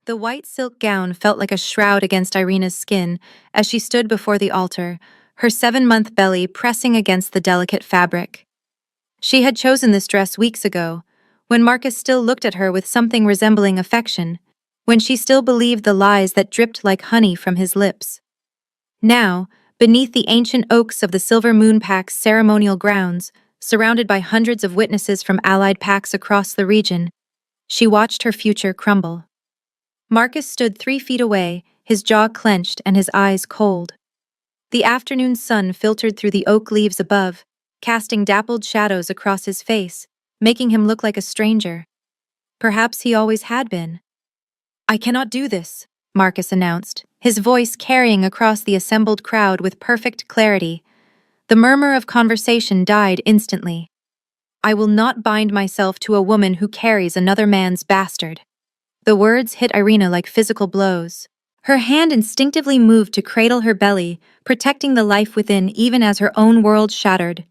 The white silk gown felt like a shroud against Irina's skin as she stood before the altar, her 7-month belly pressing against the delicate fabric. She had chosen this dress weeks ago, when Marcus still looked at her with something resembling affection, when she still believed the lies that dripped like honey from his lips. Now, beneath the ancient oaks of the Silver Moon Pack's ceremonial grounds, surrounded by hundreds of witnesses from allied packs across the region, she watched her future crumble. Marcus stood 3 feet away, his jaw clenched and his eyes cold. The afternoon sun filtered through the oak leaves above, casting dappled shadows across his face, making him look like a stranger. Perhaps he always had been. "I cannot do this," Marcus announced, his voice carrying across the assembled crowd with perfect clarity. The murmur of conversation died instantly. "I will not bind myself to a woman who carries another man's bastard." The words hit Irina like physical blows. Her hand instinctively moved to cradle her belly, protecting the life within even as her own world shattered.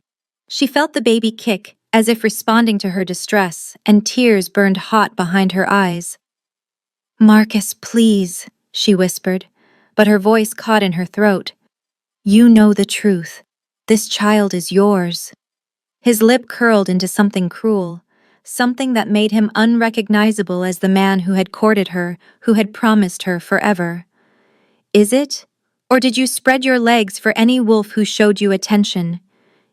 She felt the baby kick, as if responding to her distress, and tears burned hot behind her eyes. "Marcus, please," she whispered, but her voice caught in her throat. "You know the truth. This child is yours." His lip curled into something cruel, something that made him unrecognizable as the man who had courted her, who had promised her forever. "Is it? Or did you spread your legs for any wolf who showed you attention?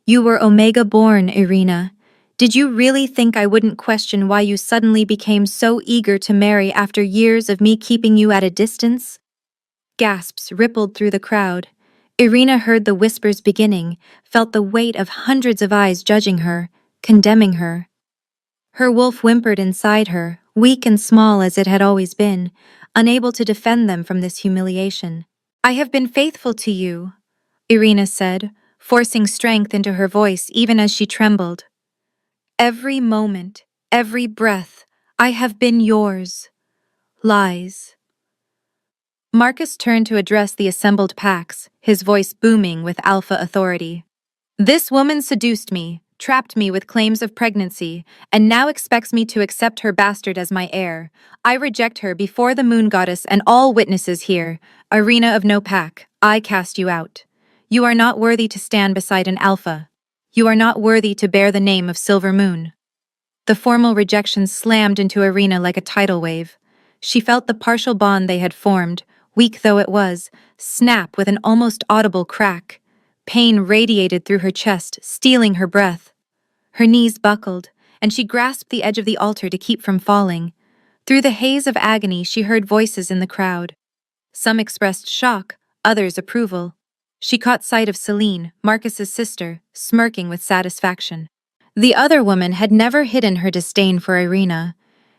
You were Omega-born, Irina. Did you really think I wouldn't question why you suddenly became so eager to marry after years of me keeping you at a distance?" Gasps rippled through the crowd. Irina heard the whispers beginning, felt the weight of hundreds of eyes judging her, condemning her. Her wolf whimpered inside her, weak and small as it had always been, unable to defend them from this humiliation. "I have been faithful to you," Irina said, forcing strength into her voice even as she trembled. "Every moment, every breath, I have been yours." Lies. Marcus turned to address the assembled packs, his voice booming with alpha authority. "This woman seduced me, trapped me with claims of pregnancy, and now expects me to accept her bastard as my heir. I reject her before the moon goddess and all witnesses here. Irina of no pack, I cast you out. You are not worthy to stand beside an alpha. You are not worthy to bear the name of Silver Moon." The formal rejection slammed into Irina like a tidal wave. She felt the partial bond they had formed, weak though it was, snap with an almost audible crack. Pain radiated through her chest, stealing her breath. Her knees buckled, and she grasped the edge of the altar to keep from falling. Through the haze of agony, she heard voices in the crowd. Some expressed shock, others approval. She caught sight of Celine, Marcus's sister, smirking with satisfaction. The other woman had never hidden her disdain for Irina,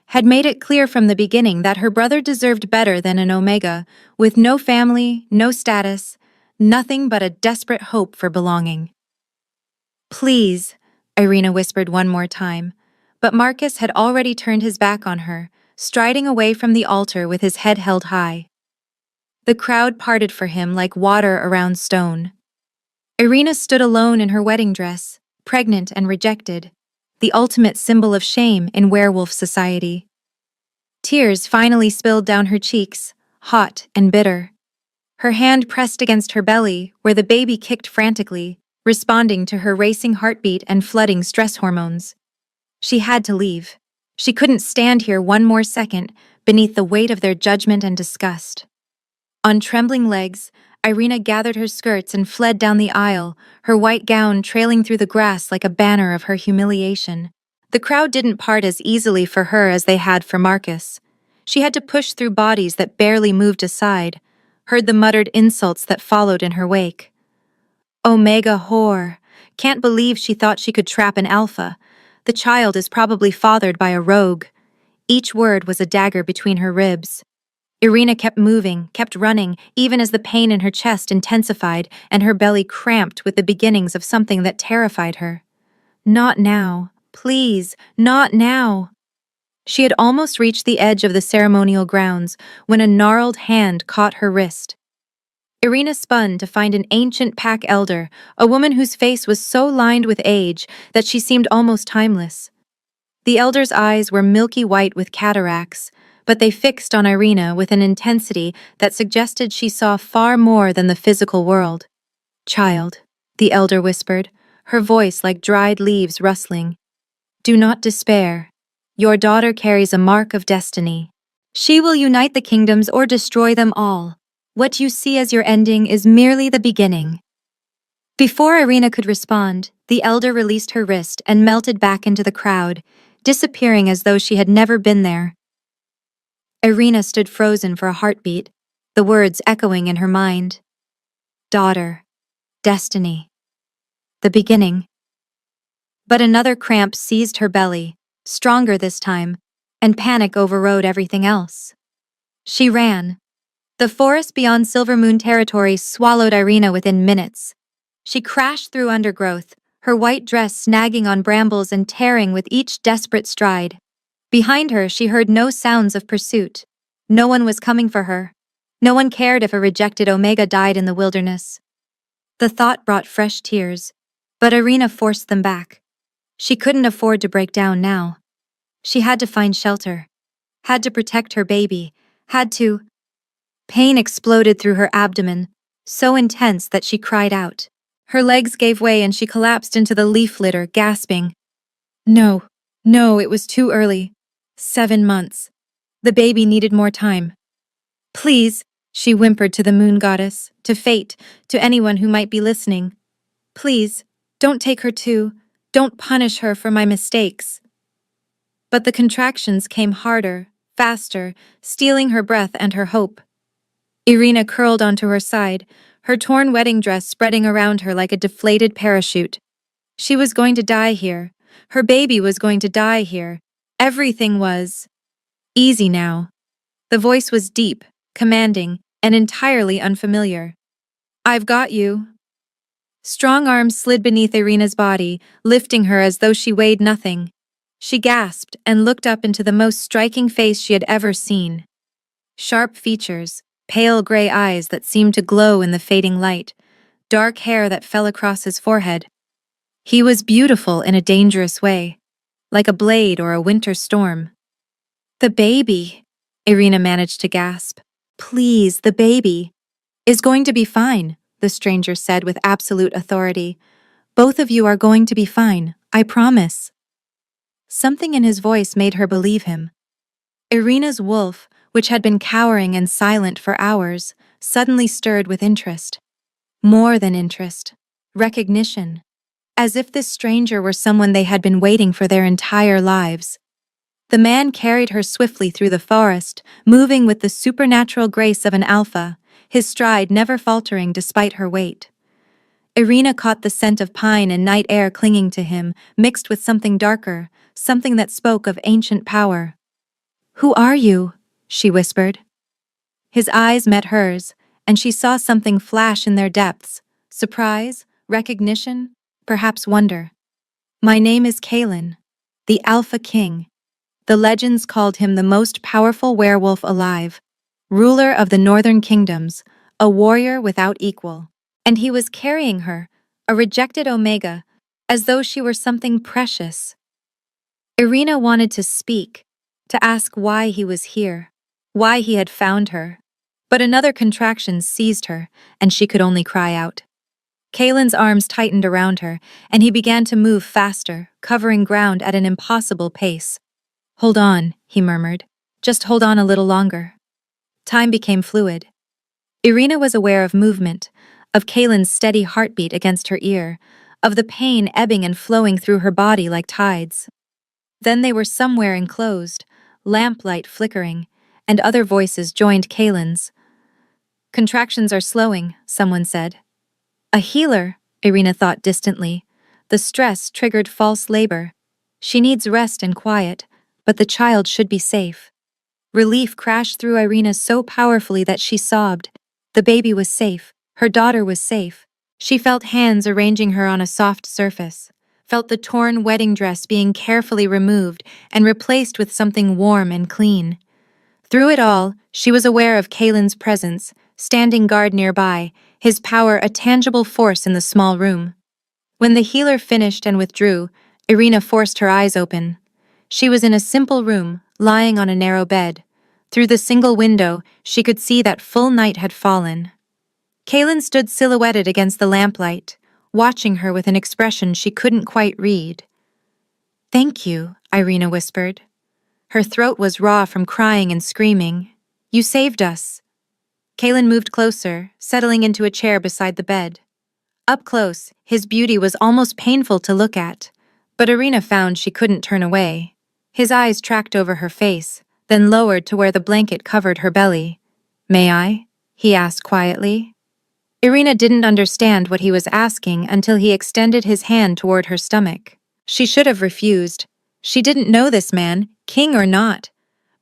had made it clear from the beginning that her brother deserved better than an Omega, with no family, no status, nothing but a desperate hope for belonging. "Please," Irina whispered one more time, but Marcus had already turned his back on her, striding away from the altar with his head held high. The crowd parted for him like water around stone. Irina stood alone in her wedding dress, pregnant and rejected, the ultimate symbol of shame in werewolf society. Tears finally spilled down her cheeks, hot and bitter. Her hand pressed against her belly, where the baby kicked frantically, responding to her racing heartbeat and flooding stress hormones. She had to leave. She couldn't stand here one more second, beneath the weight of their judgment and disgust. On trembling legs, Irina gathered her skirts and fled down the aisle, her white gown trailing through the grass like a banner of her humiliation. The crowd didn't part as easily for her as they had for Marcus. She had to push through bodies that barely moved aside, heard the muttered insults that followed in her wake. "Omega whore. Can't believe she thought she could trap an alpha. The child is probably fathered by a rogue." Each word was a dagger between her ribs. Irina kept moving, kept running, even as the pain in her chest intensified and her belly cramped with the beginnings of something that terrified her. Not now. Please, not now. She had almost reached the edge of the ceremonial grounds when a gnarled hand caught her wrist. Irina spun to find an ancient pack elder, a woman whose face was so lined with age that she seemed almost timeless. The elder's eyes were milky white with cataracts, but they fixed on Irina with an intensity that suggested she saw far more than the physical world. "Child," the elder whispered, her voice like dried leaves rustling. "Do not despair. Your daughter carries a mark of destiny. She will unite the kingdoms or destroy them all. What you see as your ending is merely the beginning." Before Irina could respond, the elder released her wrist and melted back into the crowd, disappearing as though she had never been there. Irina stood frozen for a heartbeat, the words echoing in her mind. Daughter. Destiny. The beginning. But another cramp seized her belly, stronger this time, and panic overrode everything else. She ran. The forest beyond Silvermoon territory swallowed Irina within minutes. She crashed through undergrowth, her white dress snagging on brambles and tearing with each desperate stride. Behind her, she heard no sounds of pursuit. No one was coming for her. No one cared if a rejected Omega died in the wilderness. The thought brought fresh tears, but Irina forced them back. She couldn't afford to break down now. She had to find shelter, had to protect her baby, had to... Pain exploded through her abdomen, so intense that she cried out. Her legs gave way and she collapsed into the leaf litter, gasping. No, it was too early. 7 months. The baby needed more time. Please, she whimpered to the moon goddess, to fate, to anyone who might be listening. Please, don't take her too. Don't punish her for my mistakes. But the contractions came harder, faster, stealing her breath and her hope. Irina curled onto her side, her torn wedding dress spreading around her like a deflated parachute. She was going to die here. Her baby was going to die here. Everything was... Easy now. The voice was deep, commanding, and entirely unfamiliar. I've got you. Strong arms slid beneath Irina's body, lifting her as though she weighed nothing. She gasped and looked up into the most striking face she had ever seen. Sharp features, pale gray eyes that seemed to glow in the fading light, dark hair that fell across his forehead. He was beautiful in a dangerous way, like a blade or a winter storm. The baby, Irina managed to gasp. Please, the baby. Is going to be fine, the stranger said with absolute authority. Both of you are going to be fine, I promise. Something in his voice made her believe him. Irina's wolf, which had been cowering and silent for hours, suddenly stirred with interest. More than interest. Recognition. As if this stranger were someone they had been waiting for their entire lives. The man carried her swiftly through the forest, moving with the supernatural grace of an alpha, his stride never faltering despite her weight. Irina caught the scent of pine and night air clinging to him, mixed with something darker, something that spoke of ancient power. Who are you? She whispered. His eyes met hers, and she saw something flash in their depths, surprise, recognition, perhaps wonder. My name is Kalen, the Alpha King. The legends called him the most powerful werewolf alive, ruler of the northern kingdoms, a warrior without equal. And he was carrying her, a rejected Omega, as though she were something precious. Irina wanted to speak, to ask why he was here, why he had found her. But another contraction seized her, and she could only cry out. Kalen's arms tightened around her, and he began to move faster, covering ground at an impossible pace. Hold on, he murmured. Just hold on a little longer. Time became fluid. Irina was aware of movement, of Kalen's steady heartbeat against her ear, of the pain ebbing and flowing through her body like tides. Then they were somewhere enclosed, lamplight flickering, and other voices joined Kalen's. Contractions are slowing, someone said. A healer, Irina thought distantly. The stress triggered false labor. She needs rest and quiet, but the child should be safe. Relief crashed through Irina so powerfully that she sobbed. The baby was safe. Her daughter was safe. She felt hands arranging her on a soft surface, felt the torn wedding dress being carefully removed and replaced with something warm and clean. Through it all, she was aware of Kalen's presence, standing guard nearby, his power a tangible force in the small room. When the healer finished and withdrew, Irina forced her eyes open. She was in a simple room, lying on a narrow bed. Through the single window, she could see that full night had fallen. Kaelin stood silhouetted against the lamplight, watching her with an expression she couldn't quite read. "Thank you," Irina whispered. Her throat was raw from crying and screaming. "You saved us." Kaelin moved closer, settling into a chair beside the bed. Up close, his beauty was almost painful to look at, but Irina found she couldn't turn away. His eyes tracked over her face, then lowered to where the blanket covered her belly. "May I?" he asked quietly. Irina didn't understand what he was asking until he extended his hand toward her stomach. She should have refused. She didn't know this man, king or not.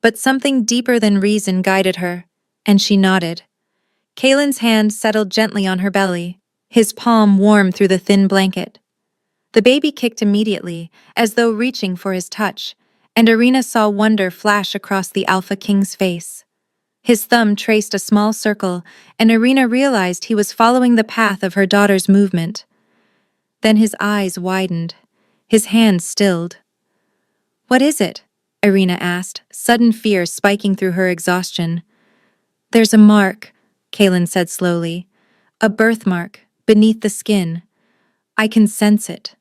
But something deeper than reason guided her, and she nodded. Kaelin's hand settled gently on her belly, his palm warm through the thin blanket. The baby kicked immediately, as though reaching for his touch, and Irina saw wonder flash across the Alpha King's face. His thumb traced a small circle, and Irina realized he was following the path of her daughter's movement. Then his eyes widened, his hand stilled. "What is it?" Irina asked, sudden fear spiking through her exhaustion. "There's a mark," Kaelin said slowly. "A birthmark, beneath the skin. I can sense it."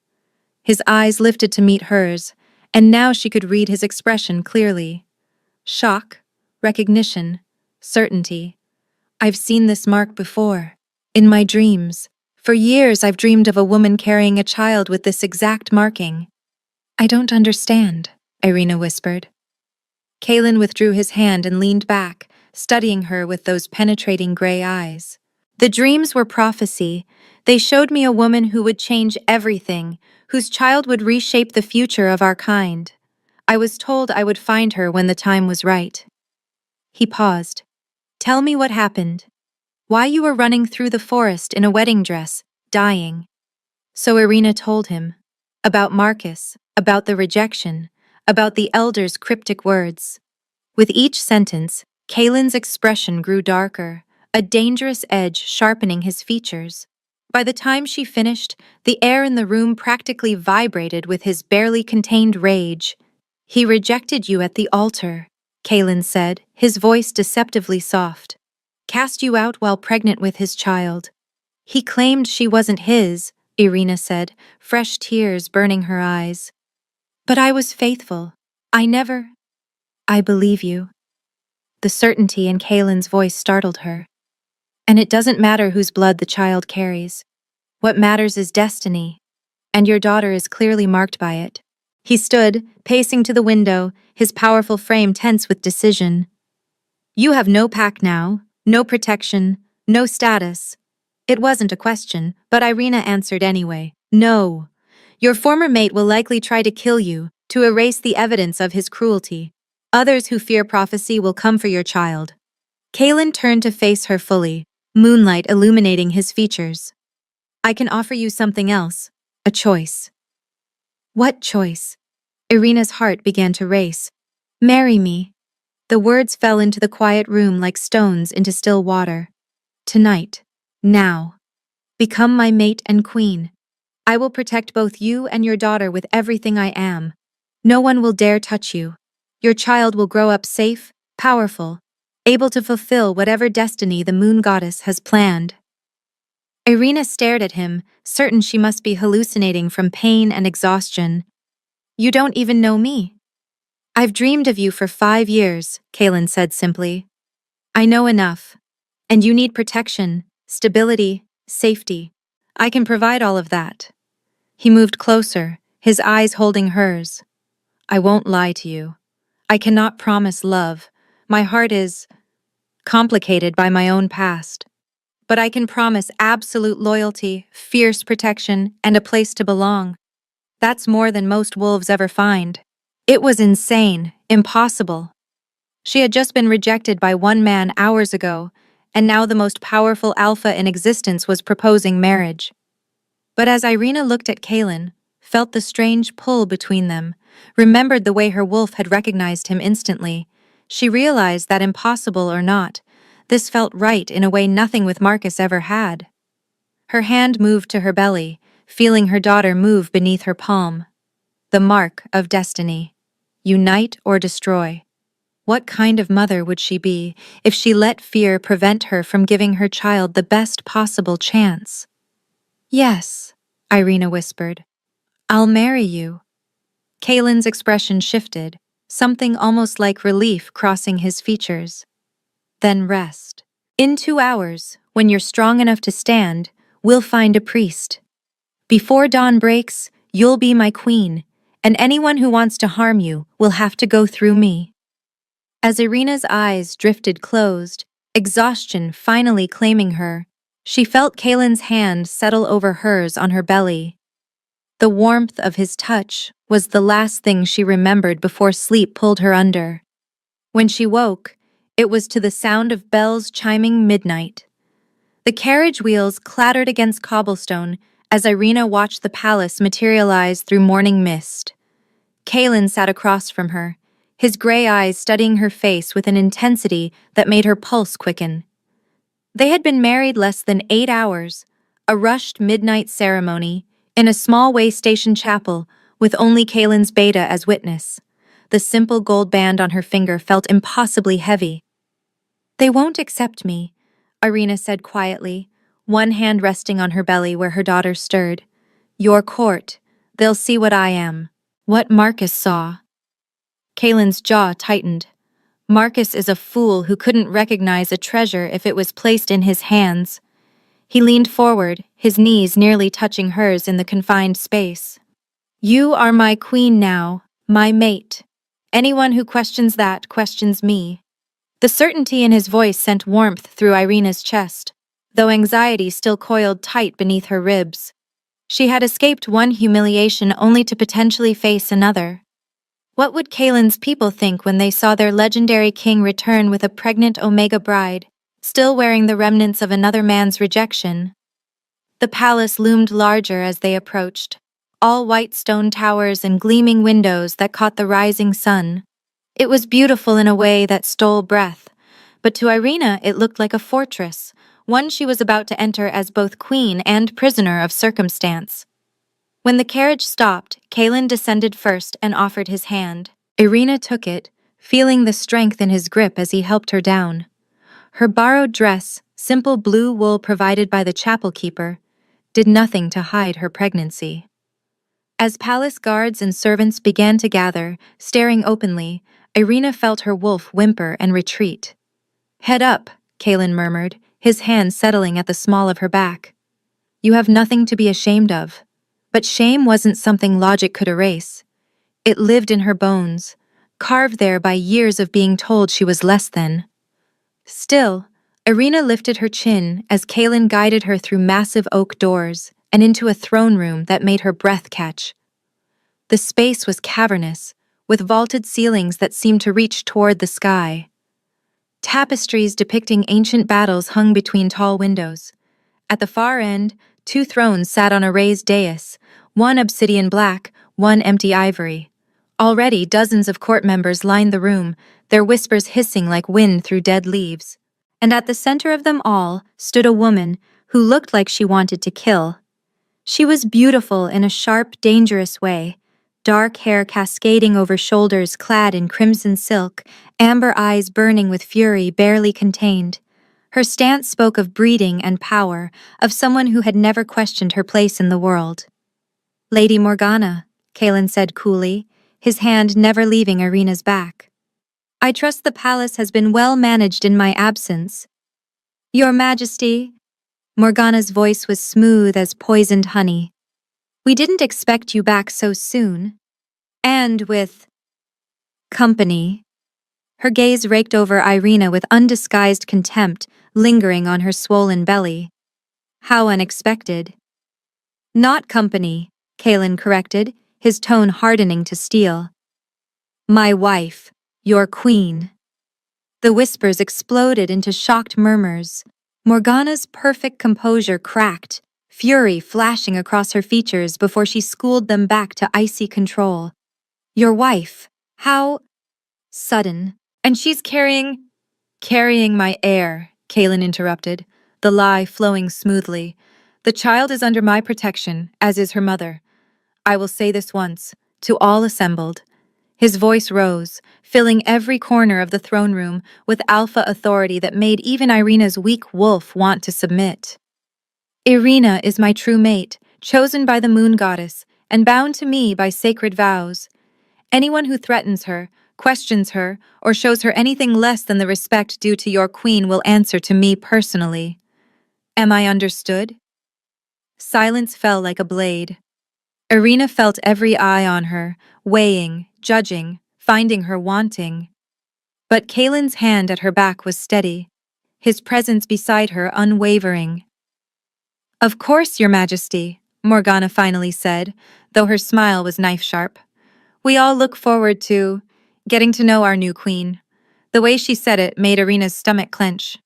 His eyes lifted to meet hers, and now she could read his expression clearly. Shock, recognition, certainty. "I've seen this mark before. In my dreams. For years I've dreamed of a woman carrying a child with this exact marking." "I don't understand," Irina whispered. Kaelin withdrew his hand and leaned back, studying her with those penetrating gray eyes. "The dreams were prophecy. They showed me a woman who would change everything, whose child would reshape the future of our kind. I was told I would find her when the time was right." He paused. "Tell me what happened. Why you were running through the forest in a wedding dress, dying." So Irina told him. About Marcus, about the rejection, about the elder's cryptic words. With each sentence, Kaelin's expression grew darker, a dangerous edge sharpening his features. By the time she finished, the air in the room practically vibrated with his barely contained rage. "He rejected you at the altar," Kaelin said, his voice deceptively soft. "Cast you out while pregnant with his child." "He claimed she wasn't his," Irina said, fresh tears burning her eyes. "But I was faithful. I never—" "I believe you." The certainty in Kaelin's voice startled her. "And it doesn't matter whose blood the child carries. What matters is destiny, and your daughter is clearly marked by it." He stood, pacing to the window, his powerful frame tense with decision. "You have no pack now, no protection, no status." It wasn't a question, but Irina answered anyway. "No. Your former mate will likely try to kill you, to erase the evidence of his cruelty. Others who fear prophecy will come for your child." Kaelin turned to face her fully, moonlight illuminating his features. "I can offer you something else, a choice." "What choice?" Irina's heart began to race. "Marry me." The words fell into the quiet room like stones into still water. "Tonight. Now. Become my mate and queen. I will protect both you and your daughter with everything I am. No one will dare touch you. Your child will grow up safe, powerful, able to fulfill whatever destiny the moon goddess has planned." Irina stared at him, certain she must be hallucinating from pain and exhaustion. "You don't even know me." "I've dreamed of you for 5 years," Kaelin said simply. "I know enough. And you need protection, stability, safety. I can provide all of that." He moved closer, his eyes holding hers. "I won't lie to you. I cannot promise love. My heart is complicated by my own past. But I can promise absolute loyalty, fierce protection, and a place to belong. That's more than most wolves ever find." It was insane, impossible. She had just been rejected by one man hours ago, and now the most powerful alpha in existence was proposing marriage. But as Irina looked at Kaelin, felt the strange pull between them, remembered the way her wolf had recognized him instantly, she realized that impossible or not, this felt right in a way nothing with Marcus ever had. Her hand moved to her belly, feeling her daughter move beneath her palm. The mark of destiny. Unite or destroy. What kind of mother would she be if she let fear prevent her from giving her child the best possible chance? Yes, Irina whispered. I'll marry you. Kalen's expression shifted, something almost like relief crossing his features. Then rest. In 2 hours, when you're strong enough to stand, we'll find a priest. Before dawn breaks, you'll be my queen, and anyone who wants to harm you will have to go through me. As Irina's eyes drifted closed, exhaustion finally claiming her, she felt Kalen's hand settle over hers on her belly. The warmth of his touch was the last thing she remembered before sleep pulled her under. When she woke, it was to the sound of bells chiming midnight. The carriage wheels clattered against cobblestone as Irina watched the palace materialize through morning mist. Kalen sat across from her, his gray eyes studying her face with an intensity that made her pulse quicken. They had been married less than 8 hours, a rushed midnight ceremony, in a small way-station chapel with only Kalen's beta as witness. The simple gold band on her finger felt impossibly heavy. They won't accept me, Irina said quietly, one hand resting on her belly where her daughter stirred. Your court. They'll see what I am. What Marcus saw. Kalen's jaw tightened. Marcus is a fool who couldn't recognize a treasure if it was placed in his hands. He leaned forward, his knees nearly touching hers in the confined space. You are my queen now, my mate. Anyone who questions that questions me. The certainty in his voice sent warmth through Irina's chest, though anxiety still coiled tight beneath her ribs. She had escaped one humiliation only to potentially face another. What would Kalen's people think when they saw their legendary king return with a pregnant Omega bride, still wearing the remnants of another man's rejection? The palace loomed larger as they approached, all white stone towers and gleaming windows that caught the rising sun. It was beautiful in a way that stole breath, but to Irina it looked like a fortress, one she was about to enter as both queen and prisoner of circumstance. When the carriage stopped, Kalen descended first and offered his hand. Irina took it, feeling the strength in his grip as he helped her down. Her borrowed dress, simple blue wool provided by the chapel keeper, did nothing to hide her pregnancy. As palace guards and servants began to gather, staring openly, Irina felt her wolf whimper and retreat. Head up, Kalen murmured, his hand settling at the small of her back. You have nothing to be ashamed of. But shame wasn't something logic could erase. It lived in her bones, carved there by years of being told she was less than. Still, Irina lifted her chin as Kalen guided her through massive oak doors and into a throne room that made her breath catch. The space was cavernous, with vaulted ceilings that seemed to reach toward the sky. Tapestries depicting ancient battles hung between tall windows. At the far end, 2 thrones sat on a raised dais, one obsidian black, one empty ivory. Already dozens of court members lined the room, their whispers hissing like wind through dead leaves. And at the center of them all stood a woman who looked like she wanted to kill. She was beautiful in a sharp, dangerous way, dark hair cascading over shoulders clad in crimson silk, amber eyes burning with fury barely contained. Her stance spoke of breeding and power, of someone who had never questioned her place in the world. Lady Morgana, Kalen said coolly, his hand never leaving Irina's back. I trust the palace has been well managed in my absence. Your Majesty, Morgana's voice was smooth as poisoned honey. We didn't expect you back so soon. And with company. Her gaze raked over Irina with undisguised contempt, lingering on her swollen belly. How unexpected. Not company, Kalen corrected, his tone hardening to steel. My wife, your queen. The whispers exploded into shocked murmurs. Morgana's perfect composure cracked, fury flashing across her features before she schooled them back to icy control. Your wife? How sudden. And she's carrying my heir, Kalen interrupted, the lie flowing smoothly. The child is under my protection, as is her mother. I will say this once, to all assembled. His voice rose, filling every corner of the throne room with alpha authority that made even Irina's weak wolf want to submit. Irina is my true mate, chosen by the moon goddess, and bound to me by sacred vows. Anyone who threatens her, questions her, or shows her anything less than the respect due to your queen will answer to me personally. Am I understood? Silence fell like a blade. Irina felt every eye on her, weighing, judging, finding her wanting. But Kaelin's hand at her back was steady, his presence beside her unwavering. Of course, Your Majesty, Morgana finally said, though her smile was knife-sharp. We all look forward to getting to know our new queen. The way she said it made Irina's stomach clench.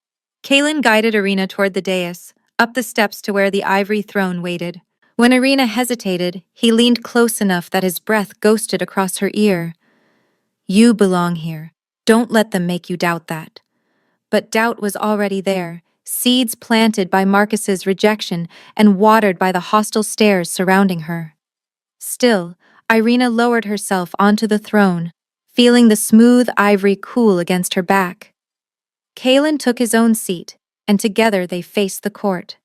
Kaelin guided Irina toward the dais, up the steps to where the ivory throne waited. When Irina hesitated, he leaned close enough that his breath ghosted across her ear. You belong here. Don't let them make you doubt that. But doubt was already there, seeds planted by Marcus's rejection and watered by the hostile stares surrounding her. Still, Irina lowered herself onto the throne, feeling the smooth ivory cool against her back. Kaelin took his own seat, and together they faced the court.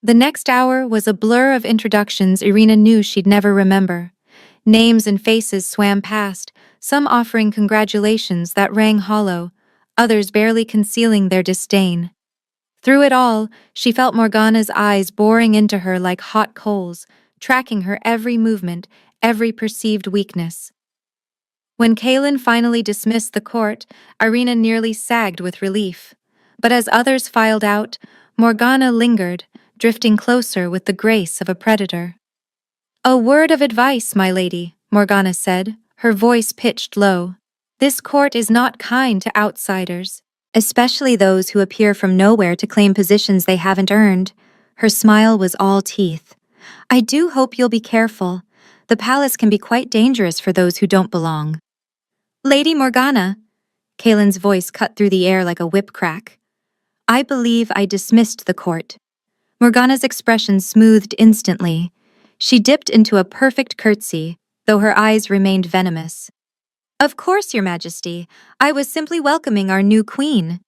The next hour was a blur of introductions Irina knew she'd never remember. Names and faces swam past, some offering congratulations that rang hollow, others barely concealing their disdain. Through it all, she felt Morgana's eyes boring into her like hot coals, tracking her every movement, every perceived weakness. When Kaelin finally dismissed the court, Irina nearly sagged with relief. But as others filed out, Morgana lingered, drifting closer with the grace of a predator. A word of advice, my lady, Morgana said, her voice pitched low. This court is not kind to outsiders, especially those who appear from nowhere to claim positions they haven't earned. Her smile was all teeth. I do hope you'll be careful. The palace can be quite dangerous for those who don't belong. Lady Morgana, Kaelin's voice cut through the air like a whip crack. I believe I dismissed the court. Morgana's expression smoothed instantly. She dipped into a perfect curtsy, though her eyes remained venomous. Of course, Your Majesty. I was simply welcoming our new queen.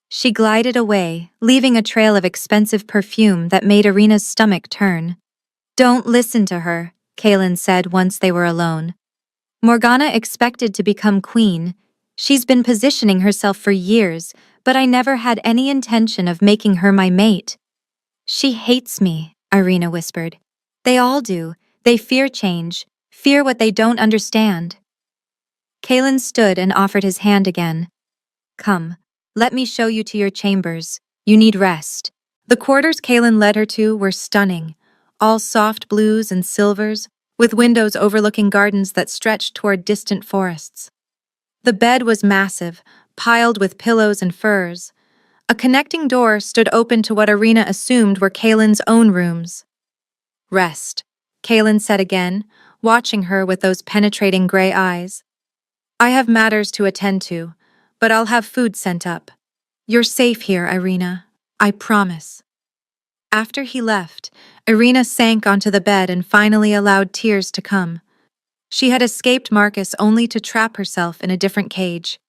She glided away, leaving a trail of expensive perfume that made Irina's stomach turn. Don't listen to her, Kaelin said once they were alone. Morgana expected to become queen. She's been positioning herself for years, but I never had any intention of making her my mate. She hates me, Irina whispered. They all do. They fear change, fear what they don't understand. Kaelin stood and offered his hand again. Come, let me show you to your chambers. You need rest. The quarters Kaelin led her to were stunning, all soft blues and silvers, with windows overlooking gardens that stretched toward distant forests. The bed was massive, piled with pillows and furs. A connecting door stood open to what Irina assumed were Kaelin's own rooms. Rest, Kaelin said again, watching her with those penetrating gray eyes. I have matters to attend to, but I'll have food sent up. You're safe here, Irina. I promise. After he left, Irina sank onto the bed and finally allowed tears to come. She had escaped Marcus only to trap herself in a different cage.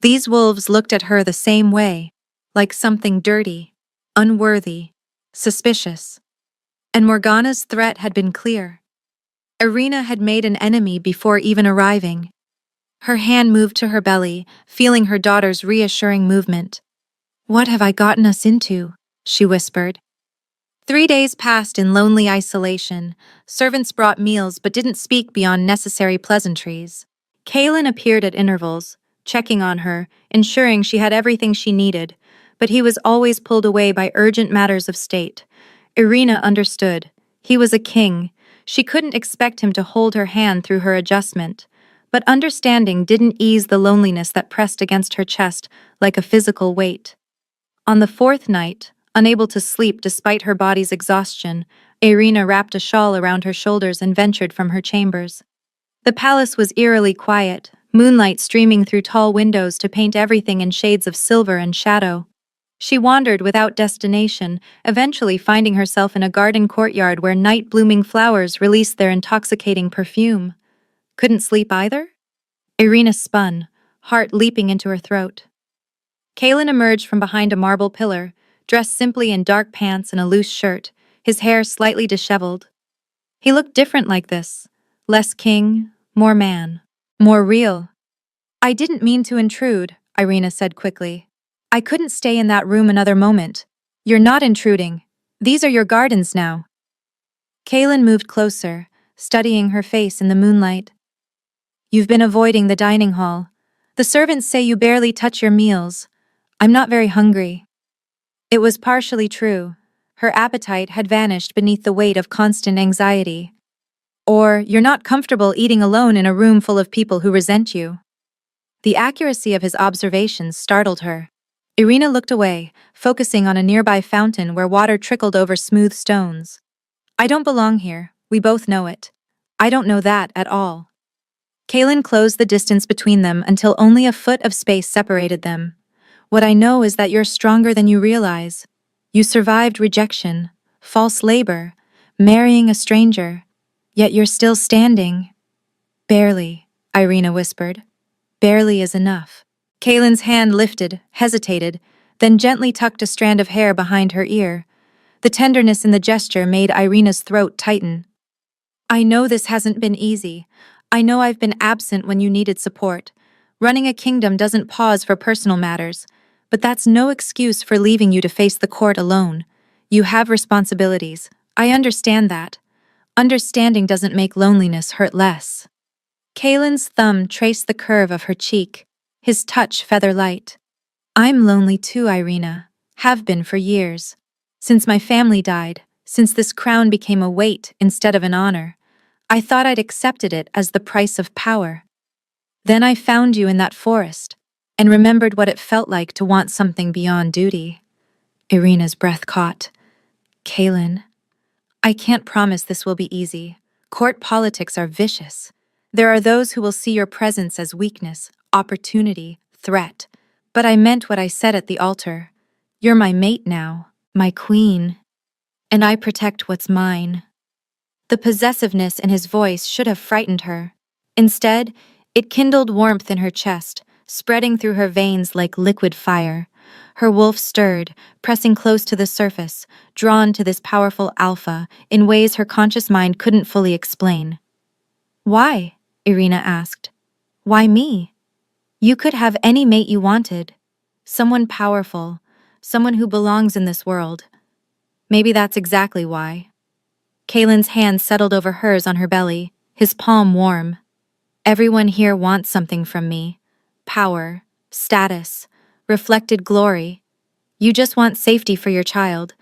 These wolves looked at her the same way, like something dirty, unworthy, suspicious. And Morgana's threat had been clear. Irina had made an enemy before even arriving. Her hand moved to her belly, feeling her daughter's reassuring movement. What have I gotten us into? She whispered. 3 days passed in lonely isolation. Servants brought meals but didn't speak beyond necessary pleasantries. Kaelin appeared at intervals, checking on her, ensuring she had everything she needed, but he was always pulled away by urgent matters of state. Irina understood. He was a king. She couldn't expect him to hold her hand through her adjustment. But understanding didn't ease the loneliness that pressed against her chest like a physical weight. On the 4th night, unable to sleep despite her body's exhaustion, Irina wrapped a shawl around her shoulders and ventured from her chambers. The palace was eerily quiet, moonlight streaming through tall windows to paint everything in shades of silver and shadow. She wandered without destination, eventually finding herself in a garden courtyard where night-blooming flowers released their intoxicating perfume. Couldn't sleep either? Irina spun, heart leaping into her throat. Kalen emerged from behind a marble pillar, dressed simply in dark pants and a loose shirt, his hair slightly disheveled. He looked different like this. Less king, more man. More real. I didn't mean to intrude, Irina said quickly. I couldn't stay in that room another moment. You're not intruding. These are your gardens now. Kalen moved closer, studying her face in the moonlight. You've been avoiding the dining hall. The servants say you barely touch your meals. I'm not very hungry. It was partially true. Her appetite had vanished beneath the weight of constant anxiety. Or, you're not comfortable eating alone in a room full of people who resent you. The accuracy of his observations startled her. Irina looked away, focusing on a nearby fountain where water trickled over smooth stones. I don't belong here, we both know it. I don't know that at all. Kalen closed the distance between them until only a foot of space separated them. What I know is that you're stronger than you realize. You survived rejection, false labor, marrying a stranger, yet you're still standing. Barely, Irina whispered. Barely is enough. Kalen's hand lifted, hesitated, then gently tucked a strand of hair behind her ear. The tenderness in the gesture made Irina's throat tighten. I know this hasn't been easy. I know I've been absent when you needed support. Running a kingdom doesn't pause for personal matters, but that's no excuse for leaving you to face the court alone. You have responsibilities. I understand that. Understanding doesn't make loneliness hurt less. Kalen's thumb traced the curve of her cheek, his touch feather-light. I'm lonely too, Irina. Have been for years. Since my family died, since this crown became a weight instead of an honor, I thought I'd accepted it as the price of power. Then I found you in that forest, and remembered what it felt like to want something beyond duty. Irina's breath caught. Kalen, I can't promise this will be easy. Court politics are vicious. There are those who will see your presence as weakness, opportunity, threat. But I meant what I said at the altar. You're my mate now, my queen. And I protect what's mine. The possessiveness in his voice should have frightened her. Instead, it kindled warmth in her chest, spreading through her veins like liquid fire. Her wolf stirred, pressing close to the surface, drawn to this powerful alpha in ways her conscious mind couldn't fully explain. Why? Irina asked. Why me? You could have any mate you wanted. Someone powerful, someone who belongs in this world. Maybe that's exactly why. Kalen's hand settled over hers on her belly, his palm warm. Everyone here wants something from me. Power, status, reflected glory. You just want safety for your child.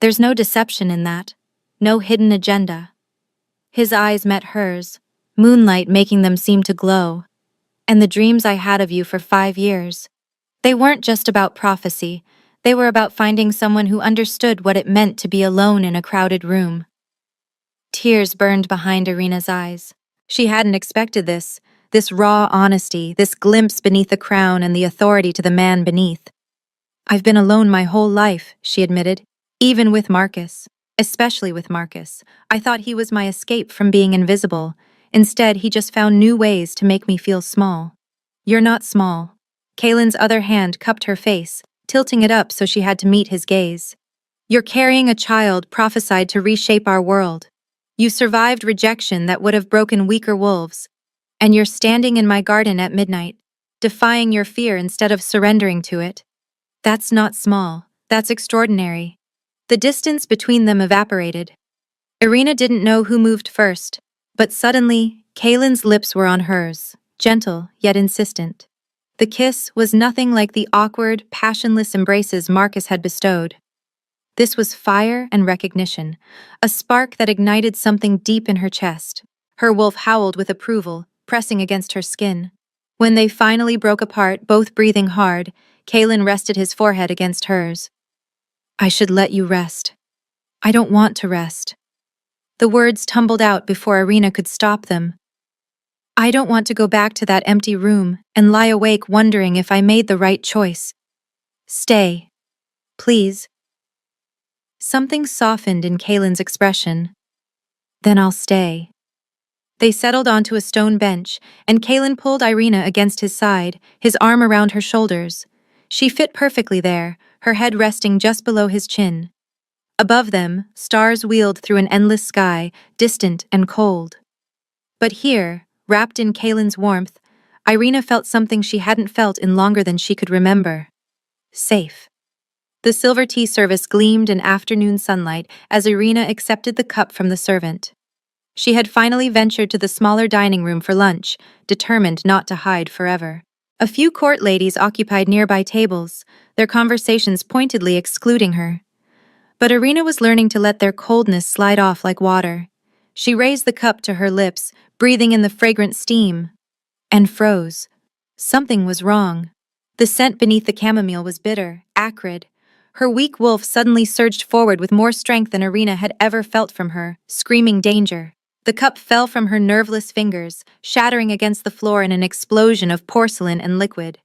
There's no deception in that. No hidden agenda. His eyes met hers, moonlight making them seem to glow. And the dreams I had of you for 5 years. They weren't just about prophecy. They were about finding someone who understood what it meant to be alone in a crowded room. Tears burned behind Irina's eyes. She hadn't expected this raw honesty, this glimpse beneath the crown and the authority to the man beneath. I've been alone my whole life, she admitted, even with Marcus. Especially with Marcus. I thought he was my escape from being invisible. Instead, he just found new ways to make me feel small. You're not small. Kalen's other hand cupped her face, tilting it up so she had to meet his gaze. You're carrying a child prophesied to reshape our world. You survived rejection that would have broken weaker wolves. And you're standing in my garden at midnight, defying your fear instead of surrendering to it. That's not small. That's extraordinary. The distance between them evaporated. Irina didn't know who moved first, but suddenly, Kalen's lips were on hers, gentle yet insistent. The kiss was nothing like the awkward, passionless embraces Marcus had bestowed. This was fire and recognition, a spark that ignited something deep in her chest. Her wolf howled with approval, pressing against her skin. When they finally broke apart, both breathing hard, Kalen rested his forehead against hers. I should let you rest. I don't want to rest. The words tumbled out before Irina could stop them. I don't want to go back to that empty room and lie awake wondering if I made the right choice. Stay. Please. Something softened in Kalen's expression. Then I'll stay. They settled onto a stone bench, and Kalen pulled Irina against his side, his arm around her shoulders. She fit perfectly there, her head resting just below his chin. Above them, stars wheeled through an endless sky, distant and cold. But here, wrapped in Kalen's warmth, Irina felt something she hadn't felt in longer than she could remember. Safe. The silver tea service gleamed in afternoon sunlight as Irina accepted the cup from the servant. She had finally ventured to the smaller dining room for lunch, determined not to hide forever. A few court ladies occupied nearby tables, their conversations pointedly excluding her. But Irina was learning to let their coldness slide off like water. She raised the cup to her lips, breathing in the fragrant steam, and froze. Something was wrong. The scent beneath the chamomile was bitter, acrid. Her weak wolf suddenly surged forward with more strength than Irina had ever felt from her, screaming danger. The cup fell from her nerveless fingers, shattering against the floor in an explosion of porcelain and liquid.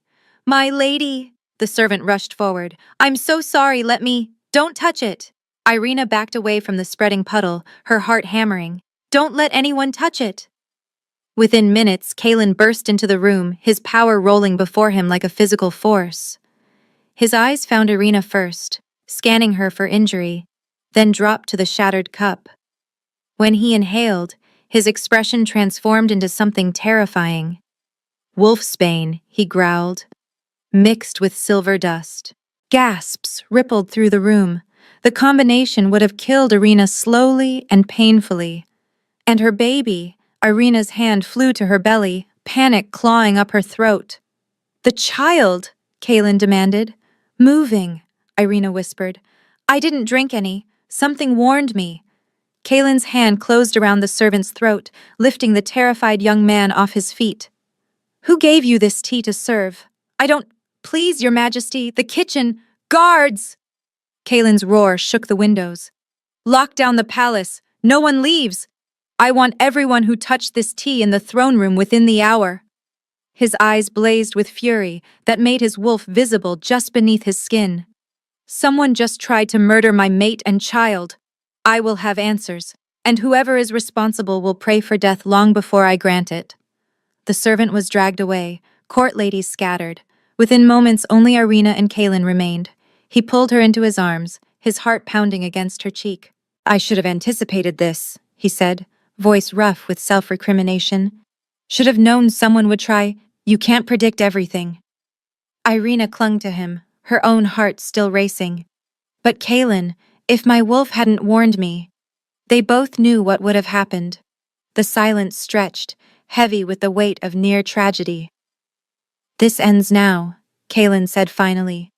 "My lady!" The servant rushed forward. "I'm so sorry, let me— Don't touch it!" Irina backed away from the spreading puddle, her heart hammering. "Don't let anyone touch it!" Within minutes, Kalen burst into the room, his power rolling before him like a physical force. His eyes found Irina first, scanning her for injury, then dropped to the shattered cup. When he inhaled, his expression transformed into something terrifying. "Wolfsbane," he growled, mixed with silver dust. Gasps rippled through the room. The combination would have killed Irina slowly and painfully. And her baby— Irina's hand flew to her belly, panic clawing up her throat. "The child!" Kalen demanded. "Moving," Irina whispered. "I didn't drink any. Something warned me." Kalen's hand closed around the servant's throat, lifting the terrified young man off his feet. "Who gave you this tea to serve? I don't— Please, Your Majesty, the kitchen— Guards!" Kalen's roar shook the windows. "Lock down the palace! No one leaves! I want everyone who touched this tea in the throne room within the hour." His eyes blazed with fury that made his wolf visible just beneath his skin. "Someone just tried to murder my mate and child. I will have answers, and whoever is responsible will pray for death long before I grant it." The servant was dragged away, court ladies scattered. Within moments, only Irina and Kalen remained. He pulled her into his arms, his heart pounding against her cheek. "I should have anticipated this," he said, voice rough with self-recrimination. "Should have known someone would try— You can't predict everything." Irina clung to him, her own heart still racing. "But Kalen, if my wolf hadn't warned me—" They both knew what would have happened. The silence stretched, heavy with the weight of near tragedy. "This ends now," Kalen said finally.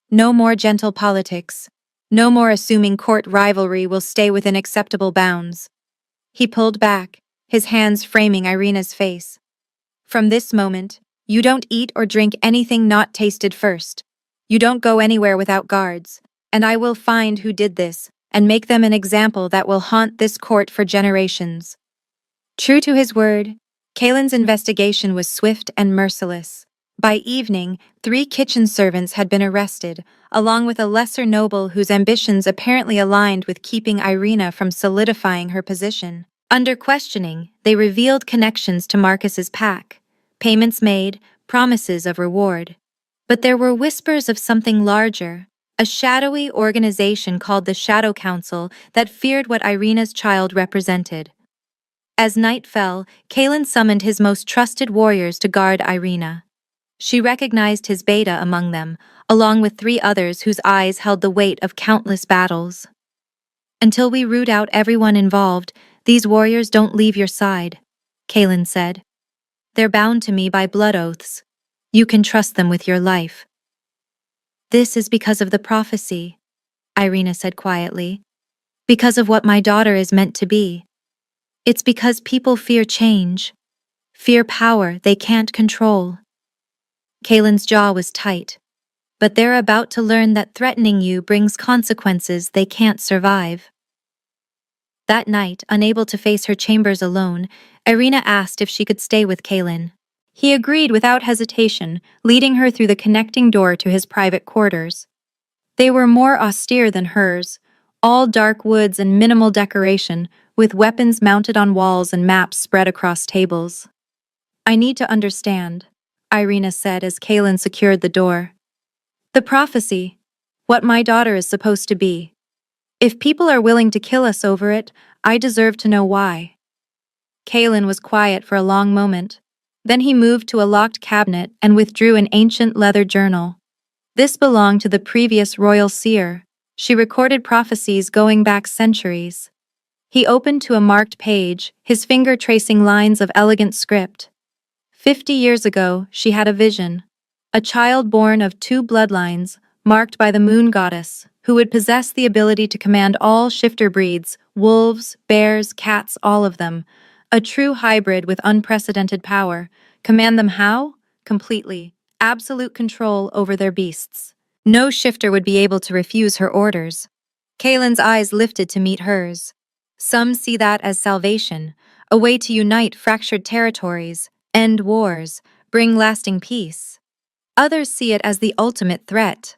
"No more gentle politics. No more assuming court rivalry will stay within acceptable bounds." He pulled back, his hands framing Irina's face. "From this moment, you don't eat or drink anything not tasted first. You don't go anywhere without guards, and I will find who did this and make them an example that will haunt this court for generations." True to his word, Kalen's investigation was swift and merciless. By evening, 3 kitchen servants had been arrested, along with a lesser noble whose ambitions apparently aligned with keeping Irina from solidifying her position. Under questioning, they revealed connections to Marcus's pack, payments made, promises of reward. But there were whispers of something larger, a shadowy organization called the Shadow Council that feared what Irina's child represented. As night fell, Kalen summoned his most trusted warriors to guard Irina. She recognized his beta among them, along with 3 others whose eyes held the weight of countless battles. "Until we root out everyone involved, these warriors don't leave your side," Kalen said. "They're bound to me by blood oaths. You can trust them with your life." "This is because of the prophecy," Irina said quietly. "Because of what my daughter is meant to be. It's because people fear change, fear power they can't control." Kalen's jaw was tight. "But they're about to learn that threatening you brings consequences they can't survive." That night, unable to face her chambers alone, Irina asked if she could stay with Kalen. He agreed without hesitation, leading her through the connecting door to his private quarters. They were more austere than hers, All dark woods and minimal decoration, with weapons mounted on walls and maps spread across tables. I need to understand, Irina said as Kaelin secured the door. The prophecy. What my daughter is supposed to be. If people are willing to kill us over it, I deserve to know why. Kaelin was quiet for a long moment. Then he moved to a locked cabinet and withdrew an ancient leather journal. This belonged to the previous royal seer. She recorded prophecies going back centuries. He opened to a marked page, his finger tracing lines of elegant script. 50 years ago, she had a vision. A child born of two bloodlines, marked by the moon goddess, who would possess the ability to command all shifter breeds, wolves, bears, cats, all of them. A true hybrid with unprecedented power. Command them how? Completely. Absolute control over their beasts. No shifter would be able to refuse her orders. Kaelin's eyes lifted to meet hers. Some see that as salvation, a way to unite fractured territories, end wars, bring lasting peace. Others see it as the ultimate threat.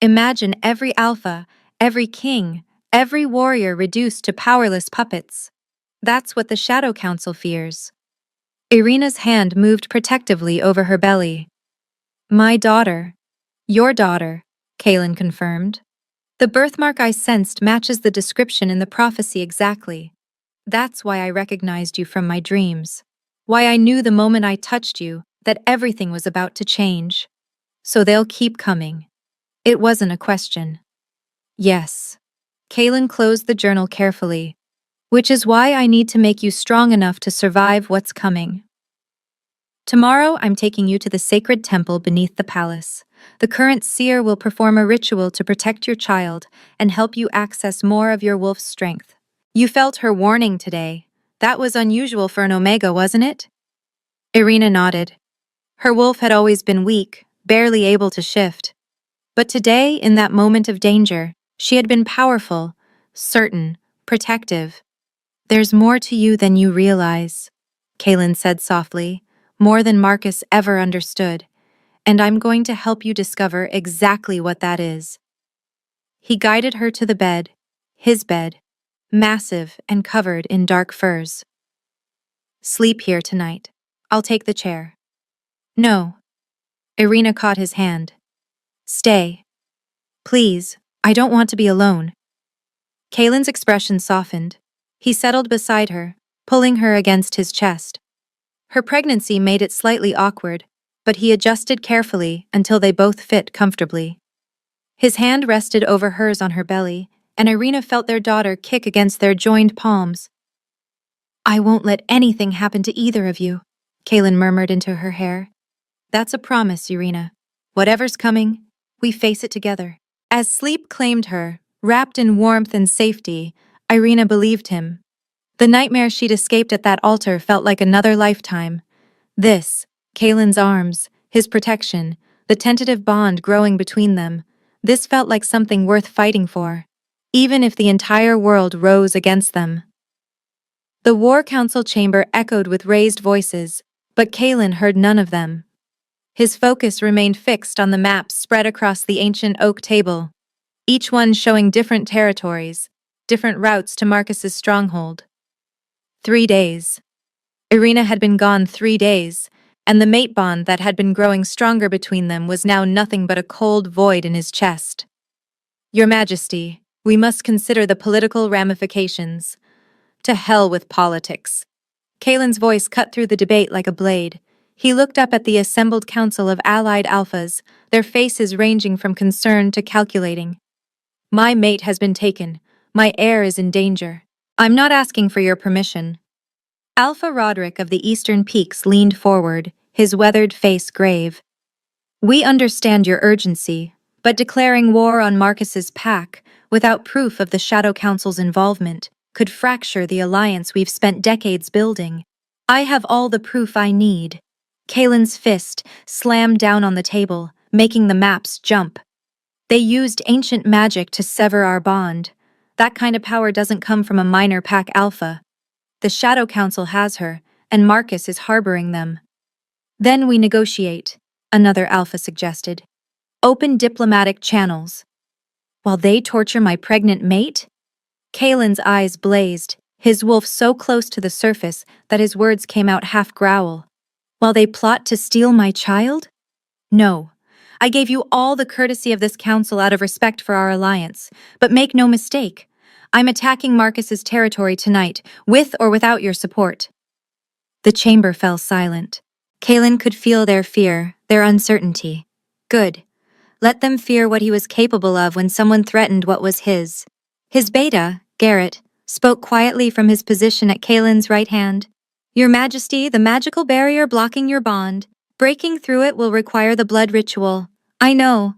Imagine every alpha, every king, every warrior reduced to powerless puppets. That's what the Shadow Council fears. Irina's hand moved protectively over her belly. My daughter. Your daughter, Kaelin confirmed. The birthmark I sensed matches the description in the prophecy exactly. That's why I recognized you from my dreams. Why I knew the moment I touched you that everything was about to change. So they'll keep coming. It wasn't a question. Yes. Kaelin closed the journal carefully. Which is why I need to make you strong enough to survive what's coming. Tomorrow, I'm taking you to the sacred temple beneath the palace. The current seer will perform a ritual to protect your child and help you access more of your wolf's strength. You felt her warning today. That was unusual for an Omega, wasn't it? Irina nodded. Her wolf had always been weak, barely able to shift. But today, in that moment of danger, she had been powerful, certain, protective. There's more to you than you realize, Kaelin said softly, more than Marcus ever understood, and I'm going to help you discover exactly what that is. He guided her to the bed, his bed, massive and covered in dark furs. Sleep here tonight. I'll take the chair. No. Irina caught his hand. Stay. Please, I don't want to be alone. Kaelin's expression softened. He settled beside her, pulling her against his chest. Her pregnancy made it slightly awkward, but he adjusted carefully until they both fit comfortably. His hand rested over hers on her belly, and Irina felt their daughter kick against their joined palms. I won't let anything happen to either of you, Kaelin murmured into her hair. That's a promise, Irina. Whatever's coming, we face it together. As sleep claimed her, wrapped in warmth and safety, Irina believed him. The nightmare she'd escaped at that altar felt like another lifetime. This, Kaelin's arms, his protection, the tentative bond growing between them, this felt like something worth fighting for, even if the entire world rose against them. The War Council chamber echoed with raised voices, but Kaelin heard none of them. His focus remained fixed on the maps spread across the ancient oak table, each one showing different territories, different routes to Marcus's stronghold. 3 days. Irina had been gone 3 days, and the mate bond that had been growing stronger between them was now nothing but a cold void in his chest. Your Majesty, we must consider the political ramifications. To hell with politics. Kaelin's voice cut through the debate like a blade. He looked up at the assembled council of allied alphas, their faces ranging from concern to calculating. My mate has been taken. My heir is in danger. I'm not asking for your permission. Alpha Roderick of the Eastern Peaks leaned forward, his weathered face grave. We understand your urgency, but declaring war on Marcus's pack, without proof of the Shadow Council's involvement, could fracture the alliance we've spent decades building. I have all the proof I need. Kaelin's fist slammed down on the table, making the maps jump. They used ancient magic to sever our bond. That kind of power doesn't come from a minor pack alpha. The Shadow Council has her, and Marcus is harboring them. Then we negotiate, another alpha suggested. Open diplomatic channels. While they torture my pregnant mate? Kalen's eyes blazed, his wolf so close to the surface that his words came out half growl. While they plot to steal my child? No. I gave you all the courtesy of this council out of respect for our alliance, but make no mistake. I'm attacking Marcus's territory tonight, with or without your support. The chamber fell silent. Kalen could feel their fear, their uncertainty. Good. Let them fear what he was capable of when someone threatened what was his. His beta, Garrett, spoke quietly from his position at Kalen's right hand. Your Majesty, the magical barrier blocking your bond. Breaking through it will require the blood ritual. I know.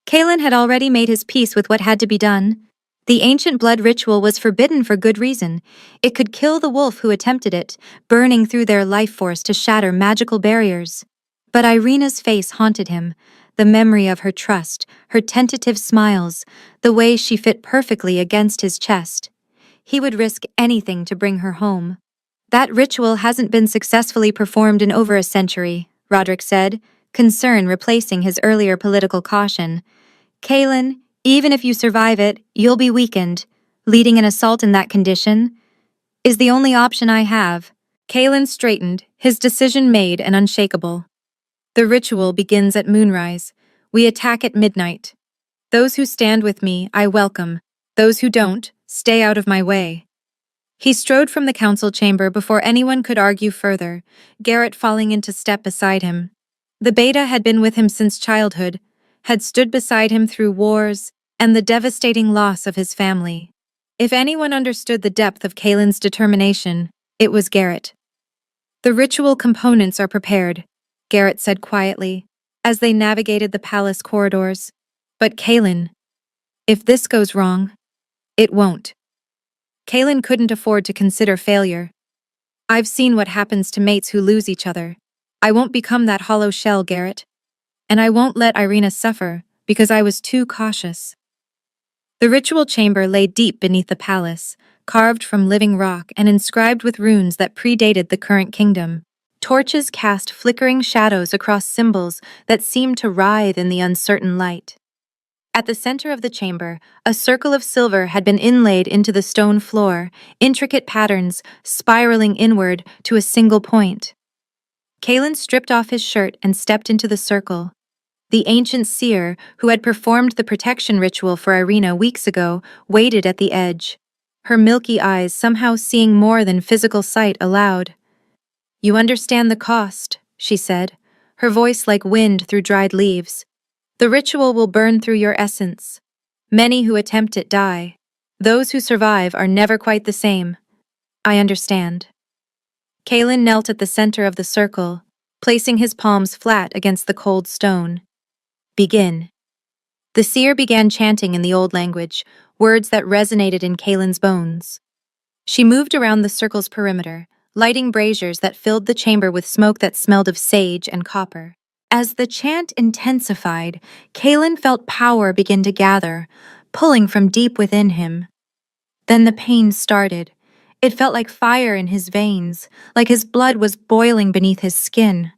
Kalen had already made his peace with what had to be done. The ancient blood ritual was forbidden for good reason. It could kill the wolf who attempted it, burning through their life force to shatter magical barriers. But Irina's face haunted him, the memory of her trust, her tentative smiles, the way she fit perfectly against his chest. He would risk anything to bring her home. That ritual hasn't been successfully performed in over a century, Roderick said, concern replacing his earlier political caution. Kalen, even if you survive it, you'll be weakened. Leading an assault in that condition is the only option I have. Kalen straightened, his decision made and unshakable. The ritual begins at moonrise. We attack at midnight. Those who stand with me, I welcome. Those who don't, stay out of my way. He strode from the council chamber before anyone could argue further, Garrett falling into step beside him. The beta had been with him since childhood, had stood beside him through wars and the devastating loss of his family. If anyone understood the depth of Kalen's determination, it was Garrett. The ritual components are prepared, Garrett said quietly, as they navigated the palace corridors. But Kalen, if this goes wrong, it won't. Kalen couldn't afford to consider failure. I've seen what happens to mates who lose each other. I won't become that hollow shell, Garrett. And I won't let Irina suffer, because I was too cautious. The ritual chamber lay deep beneath the palace, carved from living rock and inscribed with runes that predated the current kingdom. Torches cast flickering shadows across symbols that seemed to writhe in the uncertain light. At the center of the chamber, a circle of silver had been inlaid into the stone floor, intricate patterns spiraling inward to a single point. Kalen stripped off his shirt and stepped into the circle. The ancient seer, who had performed the protection ritual for Irina weeks ago, waited at the edge, her milky eyes somehow seeing more than physical sight aloud. You understand the cost, she said, her voice like wind through dried leaves. The ritual will burn through your essence. Many who attempt it die. Those who survive are never quite the same. I understand. Kalen knelt at the center of the circle, placing his palms flat against the cold stone. Begin. The seer began chanting in the old language, words that resonated in Kalen's bones. She moved around the circle's perimeter, lighting braziers that filled the chamber with smoke that smelled of sage and copper. As the chant intensified, Kalen felt power begin to gather, pulling from deep within him. Then the pain started. It felt like fire in his veins, like his blood was boiling beneath his skin.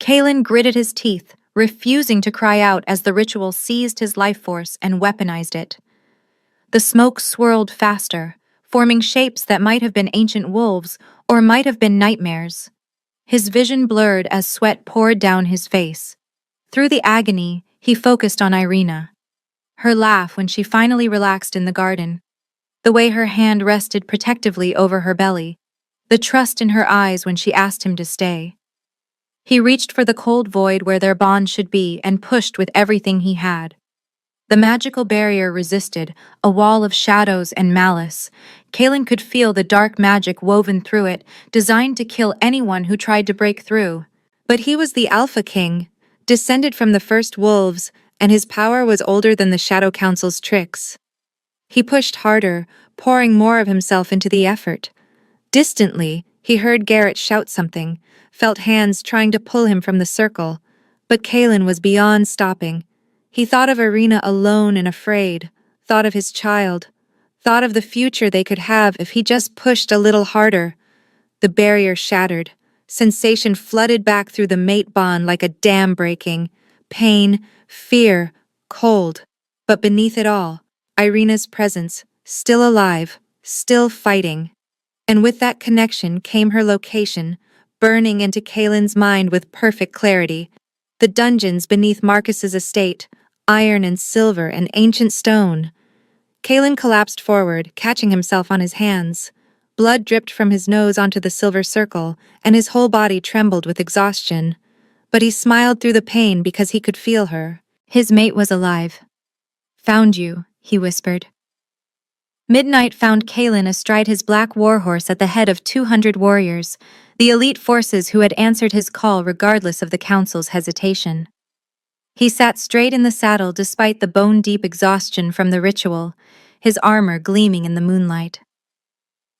Kalen gritted his teeth, refusing to cry out as the ritual seized his life force and weaponized it. The smoke swirled faster, forming shapes that might have been ancient wolves or might have been nightmares. His vision blurred as sweat poured down his face. Through the agony, he focused on Irina. Her laugh when she finally relaxed in the garden. The way her hand rested protectively over her belly. The trust in her eyes when she asked him to stay. He reached for the cold void where their bond should be and pushed with everything he had. The magical barrier resisted, a wall of shadows and malice. Kalen could feel the dark magic woven through it, designed to kill anyone who tried to break through. But he was the Alpha King, descended from the first wolves, and his power was older than the Shadow Council's tricks. He pushed harder, pouring more of himself into the effort. Distantly, he heard Garrett shout something, felt hands trying to pull him from the circle. But Kalen was beyond stopping. He thought of Irina alone and afraid, thought of his child, thought of the future they could have if he just pushed a little harder. The barrier shattered. Sensation flooded back through the mate bond like a dam breaking. Pain, fear, cold. But beneath it all, Irina's presence, still alive, still fighting. And with that connection came her location, burning into Kaelin's mind with perfect clarity. The dungeons beneath Marcus's estate, iron and silver and ancient stone. Kaelin collapsed forward, catching himself on his hands. Blood dripped from his nose onto the silver circle, and his whole body trembled with exhaustion. But he smiled through the pain because he could feel her. His mate was alive. "Found you," he whispered. Midnight found Kaelin astride his black warhorse at the head of 200 warriors, the elite forces who had answered his call regardless of the council's hesitation. He sat straight in the saddle despite the bone-deep exhaustion from the ritual, his armor gleaming in the moonlight.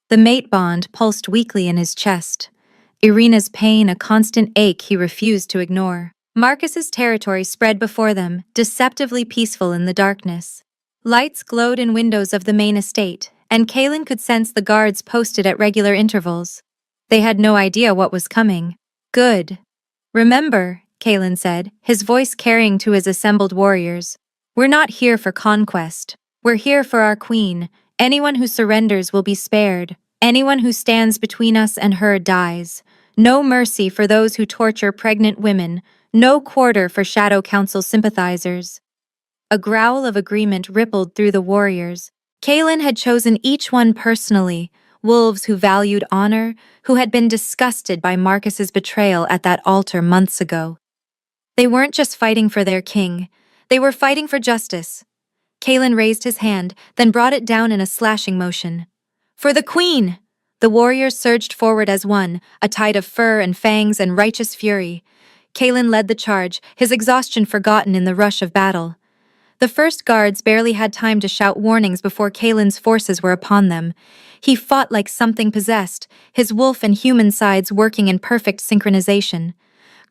The mate bond pulsed weakly in his chest, Irina's pain a constant ache he refused to ignore. Marcus's territory spread before them, deceptively peaceful in the darkness. Lights glowed in windows of the main estate, and Kaelin could sense the guards posted at regular intervals. They had no idea what was coming. "Good. Remember," Kaelin said, his voice carrying to his assembled warriors, "we're not here for conquest. We're here for our queen. Anyone who surrenders will be spared. Anyone who stands between us and her dies. No mercy for those who torture pregnant women. No quarter for Shadow Council sympathizers." A growl of agreement rippled through the warriors. Kaelin had chosen each one personally, wolves who valued honor, who had been disgusted by Marcus's betrayal at that altar months ago. They weren't just fighting for their king, they were fighting for justice. Kaelin raised his hand, then brought it down in a slashing motion. "For the queen!" The warriors surged forward as one, a tide of fur and fangs and righteous fury. Kaelin led the charge, his exhaustion forgotten in the rush of battle. The first guards barely had time to shout warnings before Kaelin's forces were upon them. He fought like something possessed, his wolf and human sides working in perfect synchronization.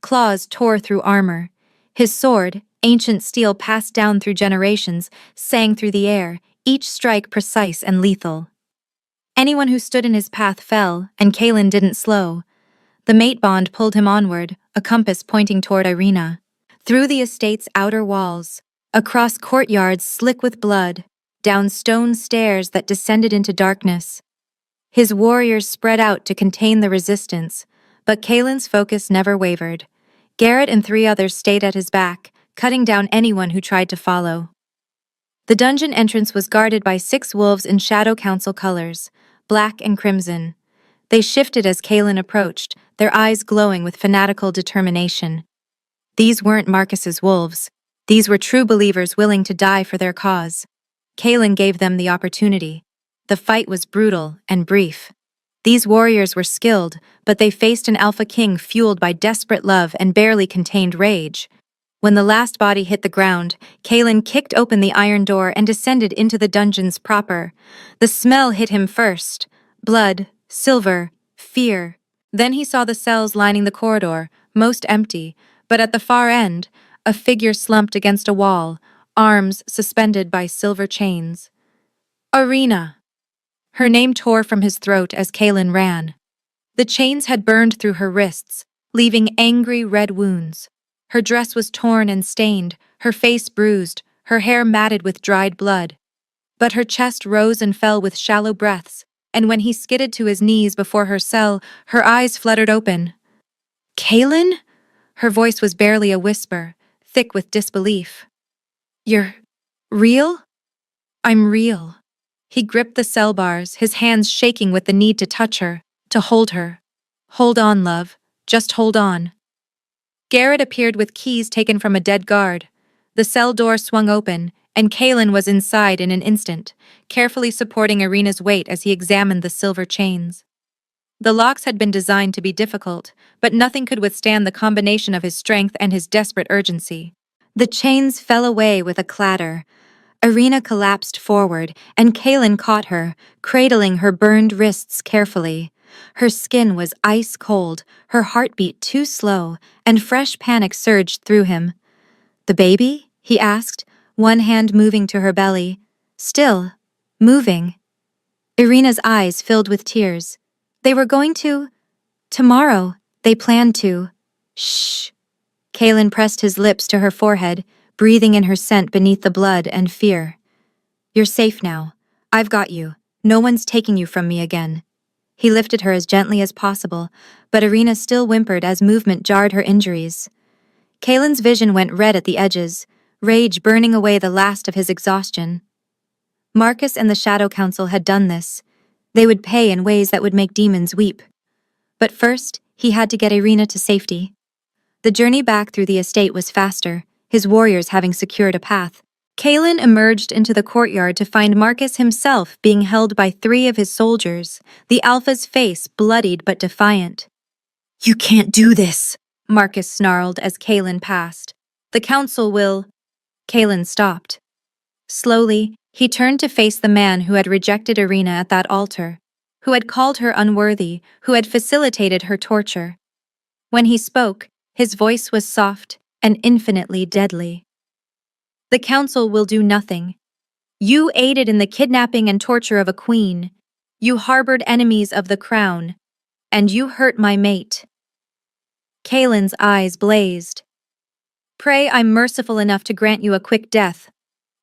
Claws tore through armor. His sword, ancient steel passed down through generations, sang through the air, each strike precise and lethal. Anyone who stood in his path fell, and Kaelin didn't slow. The mate bond pulled him onward, a compass pointing toward Irina. Through the estate's outer walls, across courtyards slick with blood, down stone stairs that descended into darkness. His warriors spread out to contain the resistance, but Kaelin's focus never wavered. Garrett and 3 others stayed at his back, cutting down anyone who tried to follow. The dungeon entrance was guarded by 6 wolves in Shadow Council colors, black and crimson. They shifted as Kaelin approached, their eyes glowing with fanatical determination. These weren't Marcus's wolves. These were true believers willing to die for their cause. Kaelin gave them the opportunity. The fight was brutal and brief. These warriors were skilled, but they faced an Alpha King fueled by desperate love and barely contained rage. When the last body hit the ground, Kaelin kicked open the iron door and descended into the dungeons proper. The smell hit him first. Blood, silver, fear. Then he saw the cells lining the corridor, most empty, but at the far end, a figure slumped against a wall, arms suspended by silver chains. Irina. Her name tore from his throat as Kaelin ran. The chains had burned through her wrists, leaving angry red wounds. Her dress was torn and stained, her face bruised, her hair matted with dried blood. But her chest rose and fell with shallow breaths, and when he skidded to his knees before her cell, her eyes fluttered open. "Kaelin?" Her voice was barely a whisper, thick with disbelief. "You're real?" "I'm real." He gripped the cell bars, his hands shaking with the need to touch her, to hold her. "Hold on, love. Just hold on." Garrett appeared with keys taken from a dead guard. The cell door swung open, and Kaelin was inside in an instant, carefully supporting Irina's weight as he examined the silver chains. The locks had been designed to be difficult, but nothing could withstand the combination of his strength and his desperate urgency. The chains fell away with a clatter. Irina collapsed forward, and Kaelin caught her, cradling her burned wrists carefully. Her skin was ice cold, her heartbeat too slow, and fresh panic surged through him. "The baby?" he asked, one hand moving to her belly. Still, moving. Irina's eyes filled with tears. "They were going to... Tomorrow, they planned to..." "Shh." Kaelin pressed his lips to her forehead, breathing in her scent beneath the blood and fear. "You're safe now. I've got you. No one's taking you from me again. He lifted her as gently as possible, but Irina still whimpered as movement jarred her injuries. Kalen's vision went red at the edges, rage burning away the last of his exhaustion. Marcus and the Shadow Council had done this. They would pay in ways that would make demons weep. But first, he had to get Irina to safety. The journey back through the estate was faster, his warriors having secured a path. Kalen emerged into the courtyard to find Marcus himself being held by 3 of his soldiers, the Alpha's face bloodied but defiant. "You can't do this," Marcus snarled as Kalen passed. "The council will—" Kalen stopped. Slowly, he turned to face the man who had rejected Irina at that altar, who had called her unworthy, who had facilitated her torture. When he spoke, his voice was soft and infinitely deadly. "The council will do nothing. You aided in the kidnapping and torture of a queen. You harbored enemies of the crown. And you hurt my mate." Kalen's eyes blazed. "Pray I'm merciful enough to grant you a quick death.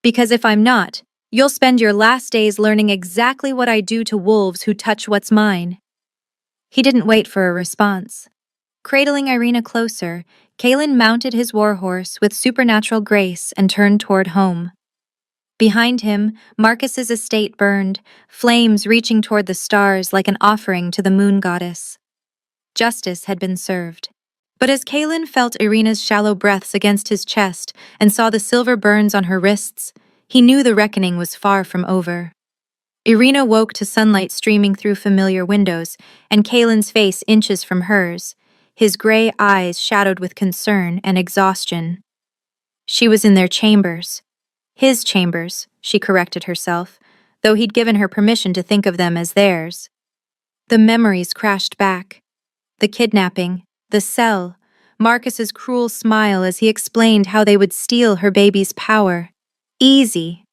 Because if I'm not, you'll spend your last days learning exactly what I do to wolves who touch what's mine." He didn't wait for a response. Cradling Irina closer, Kalen mounted his warhorse with supernatural grace and turned toward home. Behind him, Marcus's estate burned, flames reaching toward the stars like an offering to the moon goddess. Justice had been served. But as Kalen felt Irina's shallow breaths against his chest and saw the silver burns on her wrists, he knew the reckoning was far from over. Irina woke to sunlight streaming through familiar windows, and Kalen's face inches from hers, his gray eyes shadowed with concern and exhaustion. She was in their chambers. His chambers, she corrected herself, though he'd given her permission to think of them as theirs. The memories crashed back. The kidnapping, the cell, Marcus's cruel smile as he explained how they would steal her baby's power. Easy.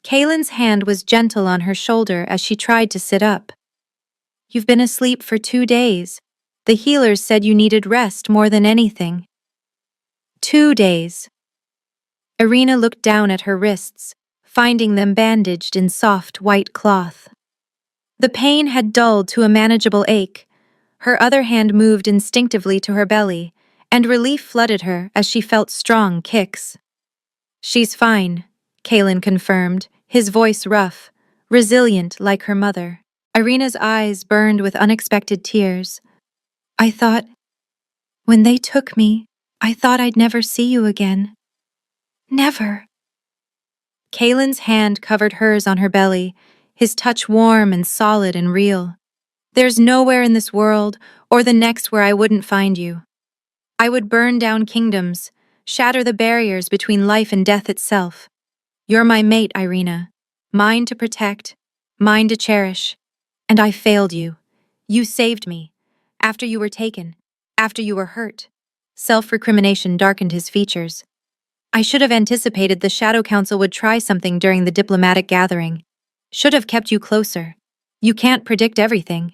Kalen's hand was gentle on her shoulder as she tried to sit up. "You've been asleep for 2 days. The healers said you needed rest more than anything." 2 days. Irina looked down at her wrists, finding them bandaged in soft white cloth. The pain had dulled to a manageable ache. Her other hand moved instinctively to her belly, and relief flooded her as she felt strong kicks. "She's fine," Kalen confirmed, his voice rough, resilient like her mother. Irina's eyes burned with unexpected tears. When they took me, I thought I'd never see you again. Never." Kalen's hand covered hers on her belly, his touch warm and solid and real. "There's nowhere in this world or the next where I wouldn't find you. I would burn down kingdoms, shatter the barriers between life and death itself. You're my mate, Irina. Mine to protect, mine to cherish. And I failed you. You saved me. After you were taken. After you were hurt." Self-recrimination darkened his features. "I should have anticipated the Shadow Council would try something during the diplomatic gathering. Should have kept you closer. You can't predict everything."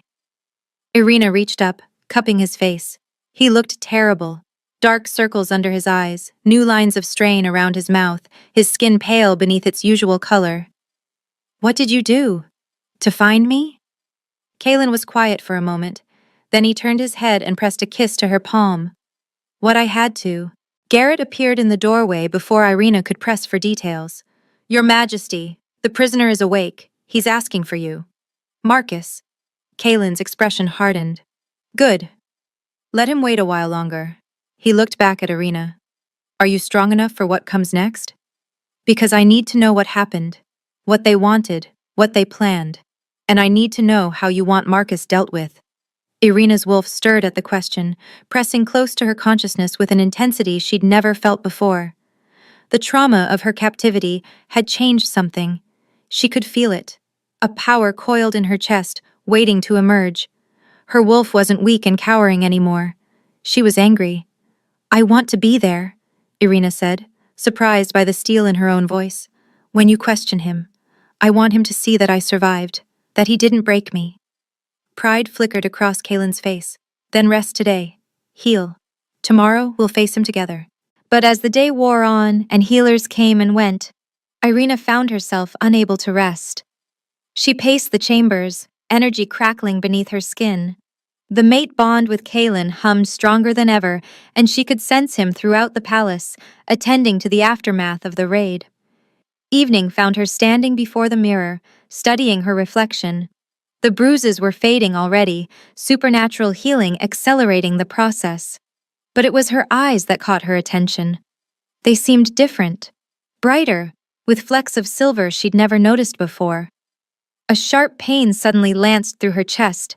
Irina reached up, cupping his face. He looked terrible. Dark circles under his eyes, new lines of strain around his mouth, his skin pale beneath its usual color. "What did you do? To find me?" Kalen was quiet for a moment. Then he turned his head and pressed a kiss to her palm. "What I had to." Garrett appeared in the doorway before Irina could press for details. "Your Majesty, the prisoner is awake. He's asking for you." "Marcus." Kalen's expression hardened. "Good. Let him wait a while longer." He looked back at Irina. "Are you strong enough for what comes next? Because I need to know what happened, what they wanted, what they planned, and I need to know how you want Marcus dealt with." Irina's wolf stirred at the question, pressing close to her consciousness with an intensity she'd never felt before. The trauma of her captivity had changed something. She could feel it. A power coiled in her chest, waiting to emerge. Her wolf wasn't weak and cowering anymore. She was angry. "I want to be there," Irina said, surprised by the steel in her own voice. "When you question him, I want him to see that I survived, that he didn't break me." Pride flickered across Kalen's face. "Then rest today. Heal. Tomorrow we'll face him together." But as the day wore on and healers came and went, Irina found herself unable to rest. She paced the chambers, energy crackling beneath her skin. The mate bond with Kaelin hummed stronger than ever, and she could sense him throughout the palace, attending to the aftermath of the raid. Evening found her standing before the mirror, studying her reflection. The bruises were fading already, supernatural healing accelerating the process. But it was her eyes that caught her attention. They seemed different, brighter, with flecks of silver she'd never noticed before. A sharp pain suddenly lanced through her chest.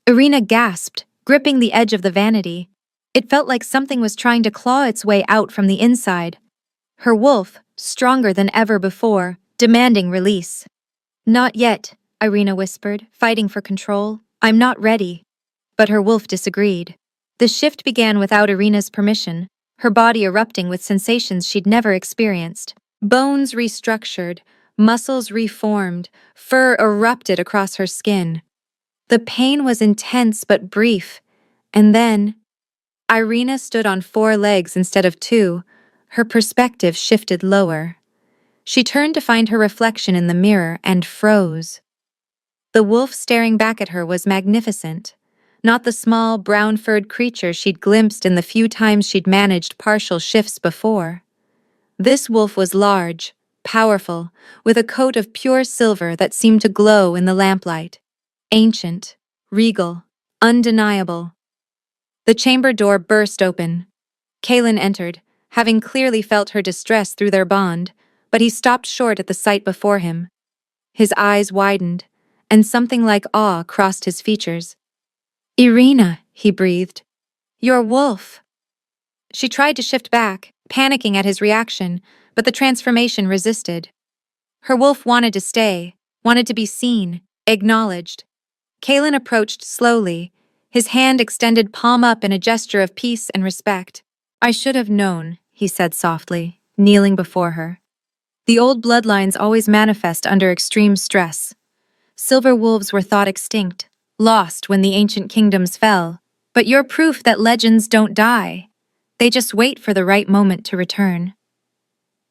Irina gasped, gripping the edge of the vanity. It felt like something was trying to claw its way out from the inside. Her wolf, stronger than ever before, demanding release. "Not yet," Irina whispered, fighting for control. "I'm not ready." But her wolf disagreed. The shift began without Irina's permission, her body erupting with sensations she'd never experienced. Bones restructured, muscles reformed, fur erupted across her skin. The pain was intense but brief, and then Irina stood on 4 legs instead of 2, her perspective shifted lower. She turned to find her reflection in the mirror and froze. The wolf staring back at her was magnificent, not the small, brown-furred creature she'd glimpsed in the few times she'd managed partial shifts before. This wolf was large, powerful, with a coat of pure silver that seemed to glow in the lamplight. Ancient, regal, undeniable. The chamber door burst open. Kaelin entered, having clearly felt her distress through their bond, but he stopped short at the sight before him. His eyes widened, and something like awe crossed his features. "Irina," he breathed. "Your wolf." She tried to shift back, panicking at his reaction, but the transformation resisted. Her wolf wanted to stay, wanted to be seen, acknowledged. Kaelin approached slowly, his hand extended palm up in a gesture of peace and respect. "I should have known," he said softly, kneeling before her. "The old bloodlines always manifest under extreme stress. Silver wolves were thought extinct, lost when the ancient kingdoms fell, but you're proof that legends don't die. They just wait for the right moment to return."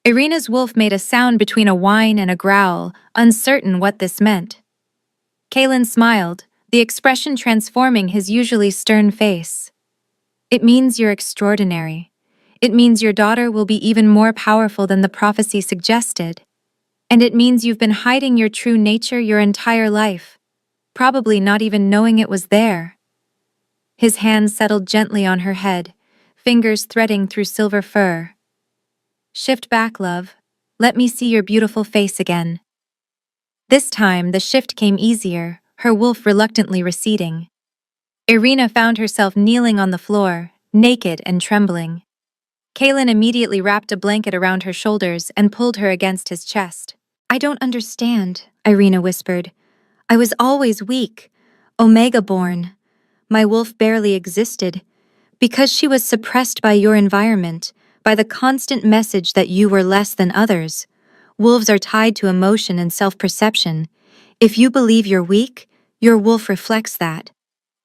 Irina's wolf made a sound between a whine and a growl, uncertain what this meant. Kaelin smiled, the expression transforming his usually stern face. "It means you're extraordinary. It means your daughter will be even more powerful than the prophecy suggested. And it means you've been hiding your true nature your entire life, probably not even knowing it was there." His hand settled gently on her head, fingers threading through silver fur. "Shift back, love. Let me see your beautiful face again." This time, the shift came easier, her wolf reluctantly receding. Irina found herself kneeling on the floor, naked and trembling. Kaelin immediately wrapped a blanket around her shoulders and pulled her against his chest. "I don't understand," Irina whispered. "I was always weak, Omega-born. My wolf barely existed, because she was suppressed by your environment, by the constant message that you were less than others. Wolves are tied to emotion and self-perception. If you believe you're weak, your wolf reflects that."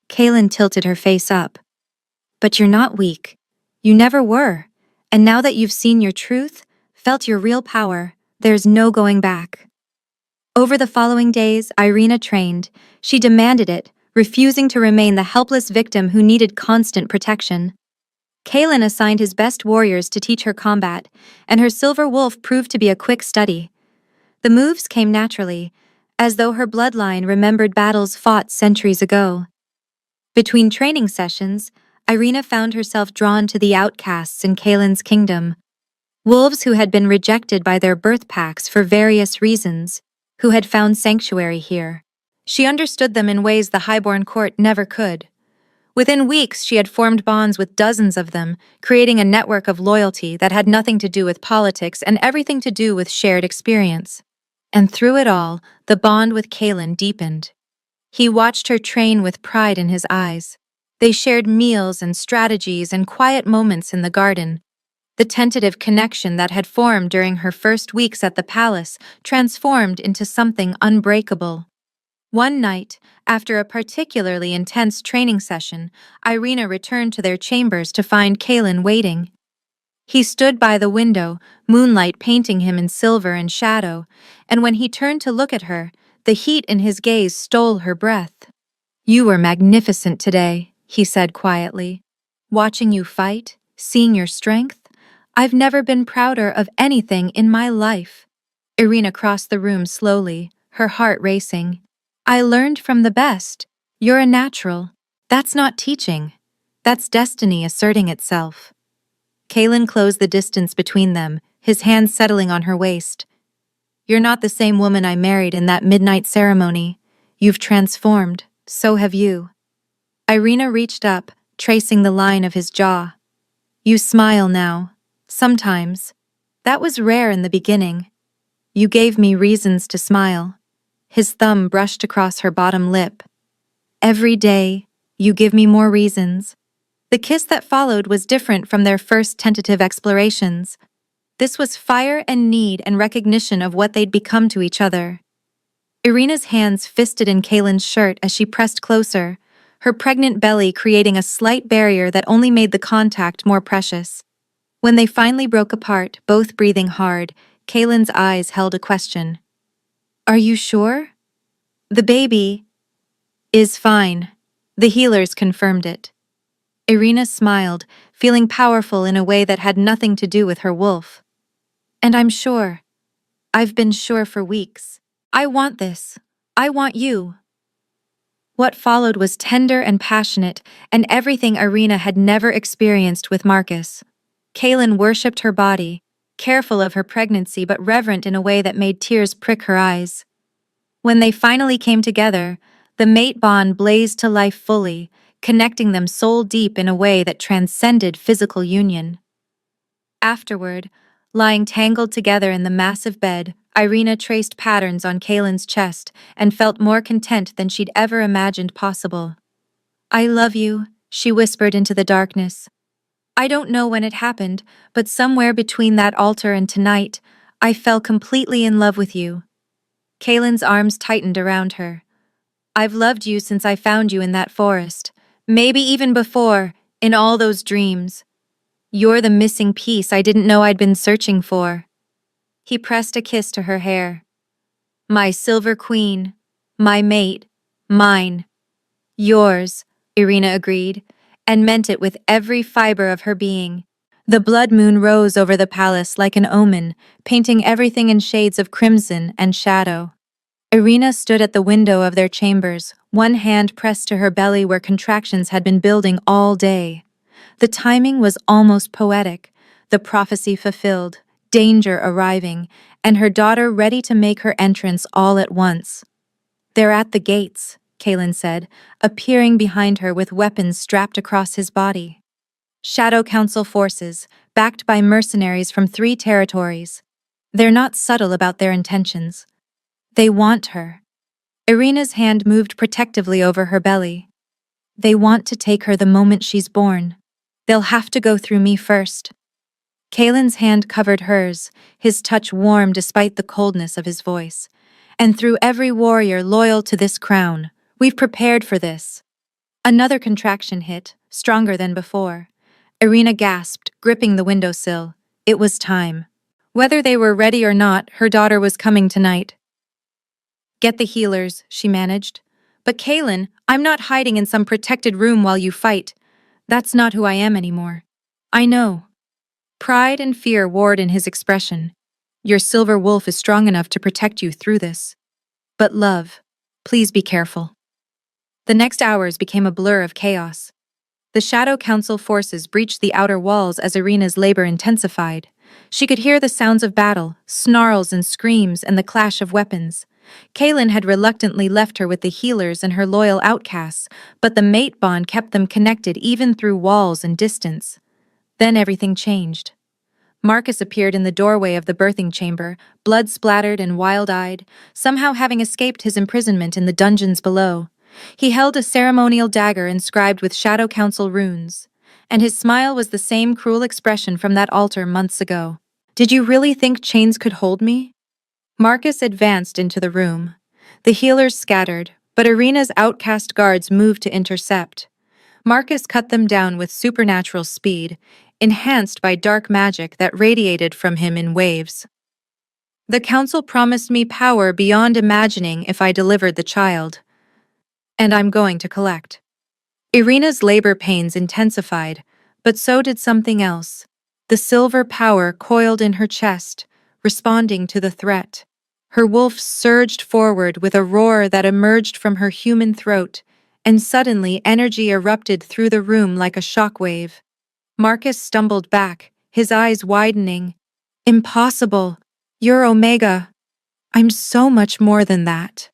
Kaelin tilted her face up. "But you're not weak. You never were. And now that you've seen your truth, felt your real power, there's no going back." Over the following days, Irina trained. She demanded it, refusing to remain the helpless victim who needed constant protection. Kaelin assigned his best warriors to teach her combat, and her silver wolf proved to be a quick study. The moves came naturally, as though her bloodline remembered battles fought centuries ago. Between training sessions, Irina found herself drawn to the outcasts in Kaelin's kingdom. Wolves who had been rejected by their birth packs for various reasons, who had found sanctuary here. She understood them in ways the highborn court never could. Within weeks, she had formed bonds with dozens of them, creating a network of loyalty that had nothing to do with politics and everything to do with shared experience. And through it all, the bond with Kaelin deepened. He watched her train with pride in his eyes. They shared meals and strategies and quiet moments in the garden. The tentative connection that had formed during her first weeks at the palace transformed into something unbreakable. One night, after a particularly intense training session, Irina returned to their chambers to find Kaelin waiting. He stood by the window, moonlight painting him in silver and shadow, and when he turned to look at her, The heat in his gaze stole her breath. "You were magnificent today," he said quietly. "Watching you fight, seeing your strength, I've never been prouder of anything in my life." Irina crossed the room slowly, her heart racing. "I learned from the best. You're a natural. That's not teaching. That's destiny asserting itself." Kaelin closed the distance between them, his hands settling on her waist. "You're not the same woman I married in that midnight ceremony. You've transformed, so have you." Irina reached up, tracing the line of his jaw. "You smile now. Sometimes. That was rare in the beginning. You gave me reasons to smile." His thumb brushed across her bottom lip. "Every day, you give me more reasons." The kiss that followed was different from their first tentative explorations. This was fire and need and recognition of what they'd become to each other. Irina's hands fisted in Kaelin's shirt as she pressed closer, her pregnant belly creating a slight barrier that only made the contact more precious. When they finally broke apart, both breathing hard, Kaelin's eyes held a question. "Are you sure?" "The baby is fine." The healers confirmed it. Irina smiled, feeling powerful in a way that had nothing to do with her wolf. "And I'm sure. I've been sure for weeks. I want this. I want you." What followed was tender and passionate, and everything Irina had never experienced with Marcus. Kaelin worshipped her body, careful of her pregnancy but reverent in a way that made tears prick her eyes. When they finally came together, the mate bond blazed to life fully, connecting them soul-deep in a way that transcended physical union. Afterward, lying tangled together in the massive bed, Irina traced patterns on Kaelin's chest and felt more content than she'd ever imagined possible. "I love you," she whispered into the darkness. "I don't know when it happened, but somewhere between that altar and tonight, I fell completely in love with you." Kaelin's arms tightened around her. "I've loved you since I found you in that forest. Maybe even before, in all those dreams. You're the missing piece I didn't know I'd been searching for." He pressed a kiss to her hair. "My silver queen. My mate. Mine." "Yours," Irina agreed, and meant it with every fiber of her being. The blood moon rose over the palace like an omen, painting everything in shades of crimson and shadow. Irina stood at the window of their chambers, one hand pressed to her belly where contractions had been building all day. The timing was almost poetic, the prophecy fulfilled, danger arriving, and her daughter ready to make her entrance all at once. "They're at the gates," Kaelin said, appearing behind her with weapons strapped across his body. "Shadow Council forces, backed by mercenaries from 3 territories. They're not subtle about their intentions. They want her." Irina's hand moved protectively over her belly. "They want to take her the moment she's born. They'll have to go through me first." Kaelin's hand covered hers, his touch warm despite the coldness of his voice. "And through every warrior loyal to this crown, we've prepared for this." Another contraction hit, stronger than before. Irina gasped, gripping the windowsill. It was time. Whether they were ready or not, her daughter was coming tonight. "Get the healers," she managed. "But Kaelin, I'm not hiding in some protected room while you fight. That's not who I am anymore." "I know." Pride and fear warred in his expression. "Your silver wolf is strong enough to protect you through this. But love, please be careful." The next hours became a blur of chaos. The Shadow Council forces breached the outer walls as Irina's labor intensified. She could hear the sounds of battle, snarls and screams, and the clash of weapons. Kaelin had reluctantly left her with the healers and her loyal outcasts, but the mate bond kept them connected even through walls and distance. Then everything changed. Marcus appeared in the doorway of the birthing chamber, blood-splattered and wild-eyed, somehow having escaped his imprisonment in the dungeons below. He held a ceremonial dagger inscribed with Shadow Council runes, and his smile was the same cruel expression from that altar months ago. "Did you really think chains could hold me?" Marcus advanced into the room. The healers scattered, but Irina's outcast guards moved to intercept. Marcus cut them down with supernatural speed, enhanced by dark magic that radiated from him in waves. The council promised me power beyond imagining if I delivered the child. And I'm going to collect. Irina's labor pains intensified, but so did something else. The silver power coiled in her chest, responding to the threat. Her wolf surged forward with a roar that emerged from her human throat, and suddenly energy erupted through the room like a shockwave. Marcus stumbled back, his eyes widening. Impossible! You're Omega! I'm so much more than that.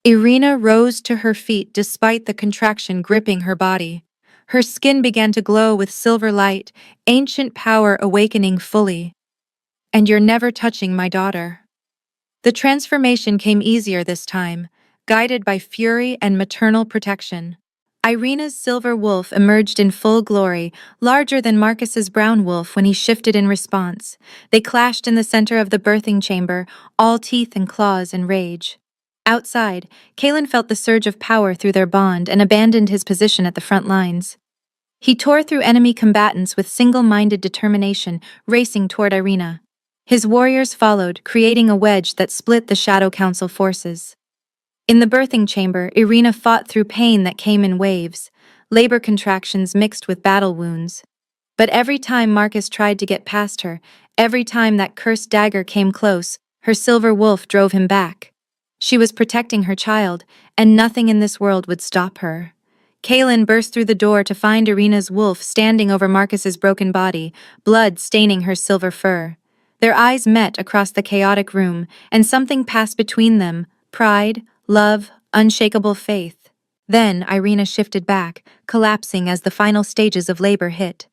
Irina rose to her feet despite the contraction gripping her body. Her skin began to glow with silver light, ancient power awakening fully. And you're never touching my daughter. The transformation came easier this time, guided by fury and maternal protection. Irina's silver wolf emerged in full glory, larger than Marcus's brown wolf when he shifted in response. They clashed in the center of the birthing chamber, all teeth and claws and rage. Outside, Kalen felt the surge of power through their bond and abandoned his position at the front lines. He tore through enemy combatants with single-minded determination, racing toward Irina. His warriors followed, creating a wedge that split the Shadow Council forces. In the birthing chamber, Irina fought through pain that came in waves, labor contractions mixed with battle wounds. But every time Marcus tried to get past her, every time that cursed dagger came close, her silver wolf drove him back. She was protecting her child, and nothing in this world would stop her. Kalen burst through the door to find Irina's wolf standing over Marcus's broken body, blood staining her silver fur. Their eyes met across the chaotic room, and something passed between them, pride, love, unshakable faith. Then Irina shifted back, collapsing as the final stages of labor hit.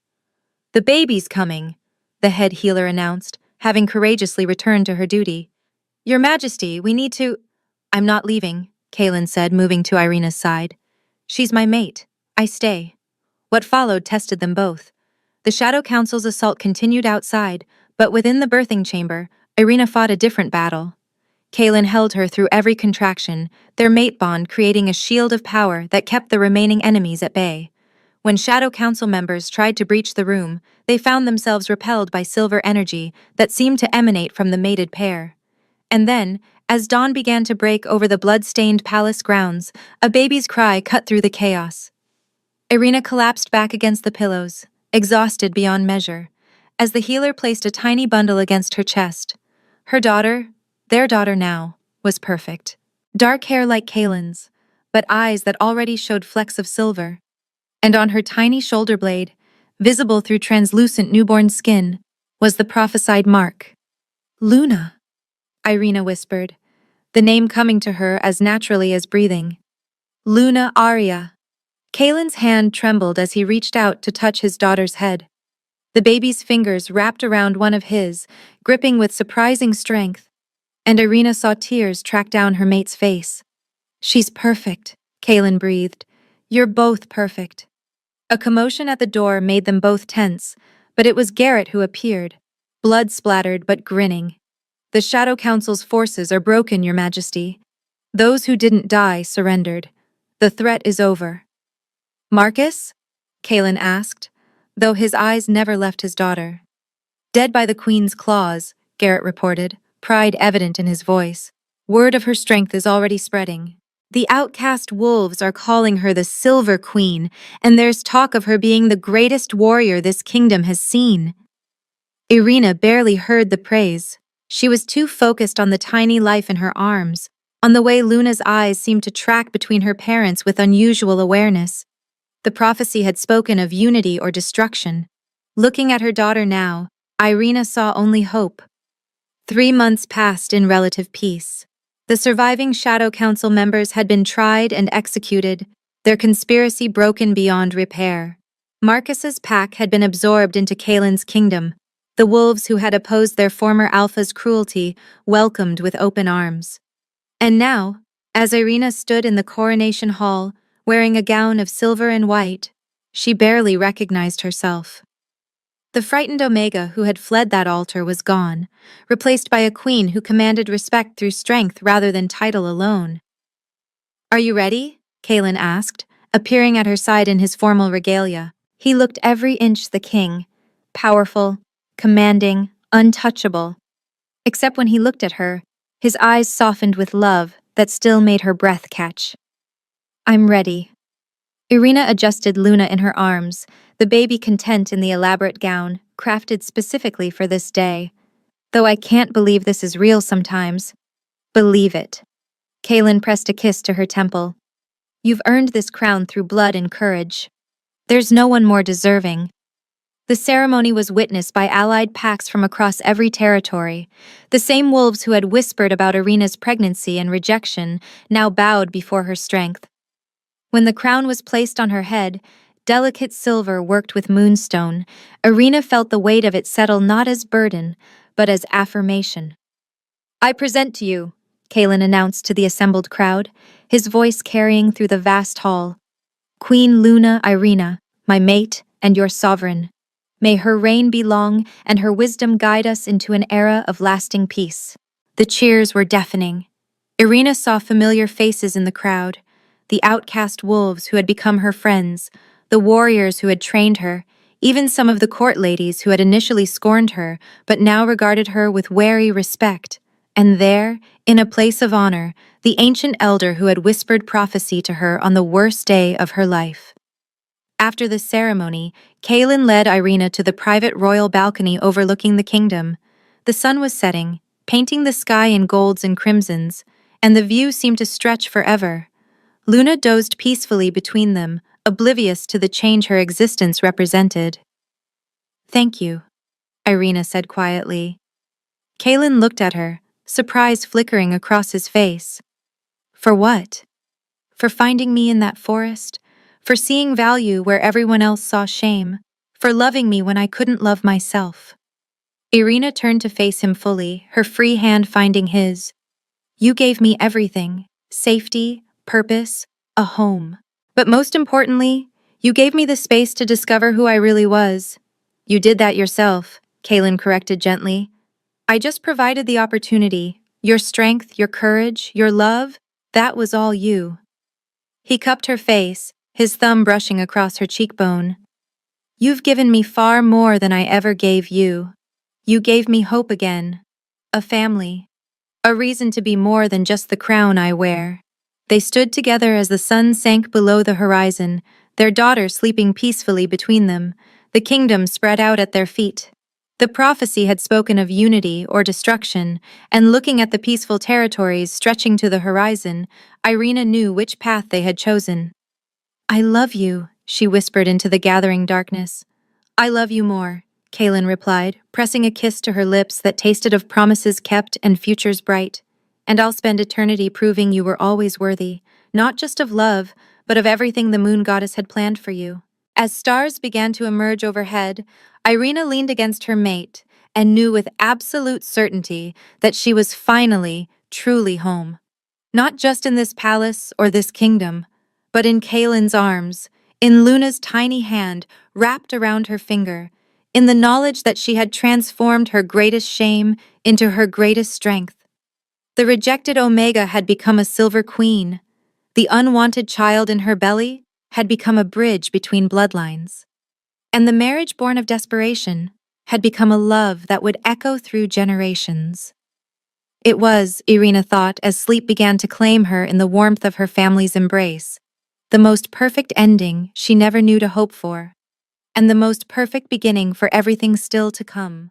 "The baby's coming," the head healer announced, having courageously returned to her duty. "Your Majesty, we need to—" "I'm not leaving," Kalen said, moving to Irina's side. "She's my mate. I stay." What followed tested them both. The Shadow Council's assault continued outside, but within the birthing chamber, Irina fought a different battle. Kalen held her through every contraction, their mate bond creating a shield of power that kept the remaining enemies at bay. When Shadow Council members tried to breach the room, they found themselves repelled by silver energy that seemed to emanate from the mated pair. And then, as dawn began to break over the blood-stained palace grounds, a baby's cry cut through the chaos. Irina collapsed back against the pillows, exhausted beyond measure, as the healer placed a tiny bundle against her chest. Her daughter, their daughter now, was perfect. Dark hair like Kalen's, but eyes that already showed flecks of silver. And on her tiny shoulder blade, visible through translucent newborn skin, was the prophesied mark. "Luna," Irina whispered, the name coming to her as naturally as breathing. "Luna Aria." Kalen's hand trembled as he reached out to touch his daughter's head. The baby's fingers wrapped around one of his, gripping with surprising strength. And Irina saw tears track down her mate's face. "She's perfect," Kalen breathed. "You're both perfect." A commotion at the door made them both tense, but it was Garrett who appeared, blood-splattered but grinning. "The Shadow Council's forces are broken, Your Majesty. Those who didn't die surrendered. The threat is over." "Marcus?" Kalen asked, though his eyes never left his daughter. "Dead by the Queen's claws," Garrett reported, pride evident in his voice. "Word of her strength is already spreading. The outcast wolves are calling her the Silver Queen, and there's talk of her being the greatest warrior this kingdom has seen." Irina barely heard the praise. She was too focused on the tiny life in her arms, on the way Luna's eyes seemed to track between her parents with unusual awareness. The prophecy had spoken of unity or destruction. Looking at her daughter now, Irina saw only hope. 3 months passed in relative peace. The surviving Shadow Council members had been tried and executed, their conspiracy broken beyond repair. Marcus's pack had been absorbed into Kalen's kingdom, the wolves who had opposed their former alpha's cruelty welcomed with open arms. And now, as Irina stood in the coronation hall, wearing a gown of silver and white, she barely recognized herself. The frightened Omega who had fled that altar was gone, replaced by a queen who commanded respect through strength rather than title alone. "Are you ready?" Kalen asked, appearing at her side in his formal regalia. He looked every inch the king, powerful, commanding, untouchable. Except when he looked at her, his eyes softened with love that still made her breath catch. I'm ready. Irina adjusted Luna in her arms, the baby content in the elaborate gown, crafted specifically for this day. Though I can't believe this is real sometimes. Believe it. Kaelin pressed a kiss to her temple. You've earned this crown through blood and courage. There's no one more deserving. The ceremony was witnessed by allied packs from across every territory. The same wolves who had whispered about Irina's pregnancy and rejection now bowed before her strength. When the crown was placed on her head, delicate silver worked with moonstone, Irina felt the weight of it settle not as burden, but as affirmation. I present to you, Kaelin announced to the assembled crowd, his voice carrying through the vast hall. Queen Luna Irina, my mate and your sovereign. May her reign be long and her wisdom guide us into an era of lasting peace. The cheers were deafening. Irina saw familiar faces in the crowd, the outcast wolves who had become her friends, the warriors who had trained her, even some of the court ladies who had initially scorned her but now regarded her with wary respect. And there, in a place of honor, the ancient elder who had whispered prophecy to her on the worst day of her life. After the ceremony, Kaelin led Irina to the private royal balcony overlooking the kingdom. The sun was setting, painting the sky in golds and crimsons, and the view seemed to stretch forever. Luna dozed peacefully between them, oblivious to the change her existence represented. Thank you, Irina said quietly. Kaelin looked at her, surprise flickering across his face. For what? For finding me in that forest? For seeing value where everyone else saw shame? For loving me when I couldn't love myself? Irina turned to face him fully, her free hand finding his. You gave me everything, safety, purpose, a home. But most importantly, you gave me the space to discover who I really was. You did that yourself, Kaelin corrected gently. I just provided the opportunity. Your strength, your courage, your love, that was all you. He cupped her face, his thumb brushing across her cheekbone. You've given me far more than I ever gave you. You gave me hope again. A family. A reason to be more than just the crown I wear. They stood together as the sun sank below the horizon, their daughter sleeping peacefully between them, the kingdom spread out at their feet. The prophecy had spoken of unity or destruction, and looking at the peaceful territories stretching to the horizon, Irina knew which path they had chosen. I love you, she whispered into the gathering darkness. I love you more, Kaelin replied, pressing a kiss to her lips that tasted of promises kept and futures bright. And I'll spend eternity proving you were always worthy, not just of love, but of everything the moon goddess had planned for you. As stars began to emerge overhead, Irina leaned against her mate and knew with absolute certainty that she was finally, truly home. Not just in this palace or this kingdom, but in Kaelin's arms, in Luna's tiny hand wrapped around her finger, in the knowledge that she had transformed her greatest shame into her greatest strength. The rejected Omega had become a silver queen. The unwanted child in her belly had become a bridge between bloodlines. And the marriage born of desperation had become a love that would echo through generations. It was, Irina thought, as sleep began to claim her in the warmth of her family's embrace, the most perfect ending she never knew to hope for, and the most perfect beginning for everything still to come.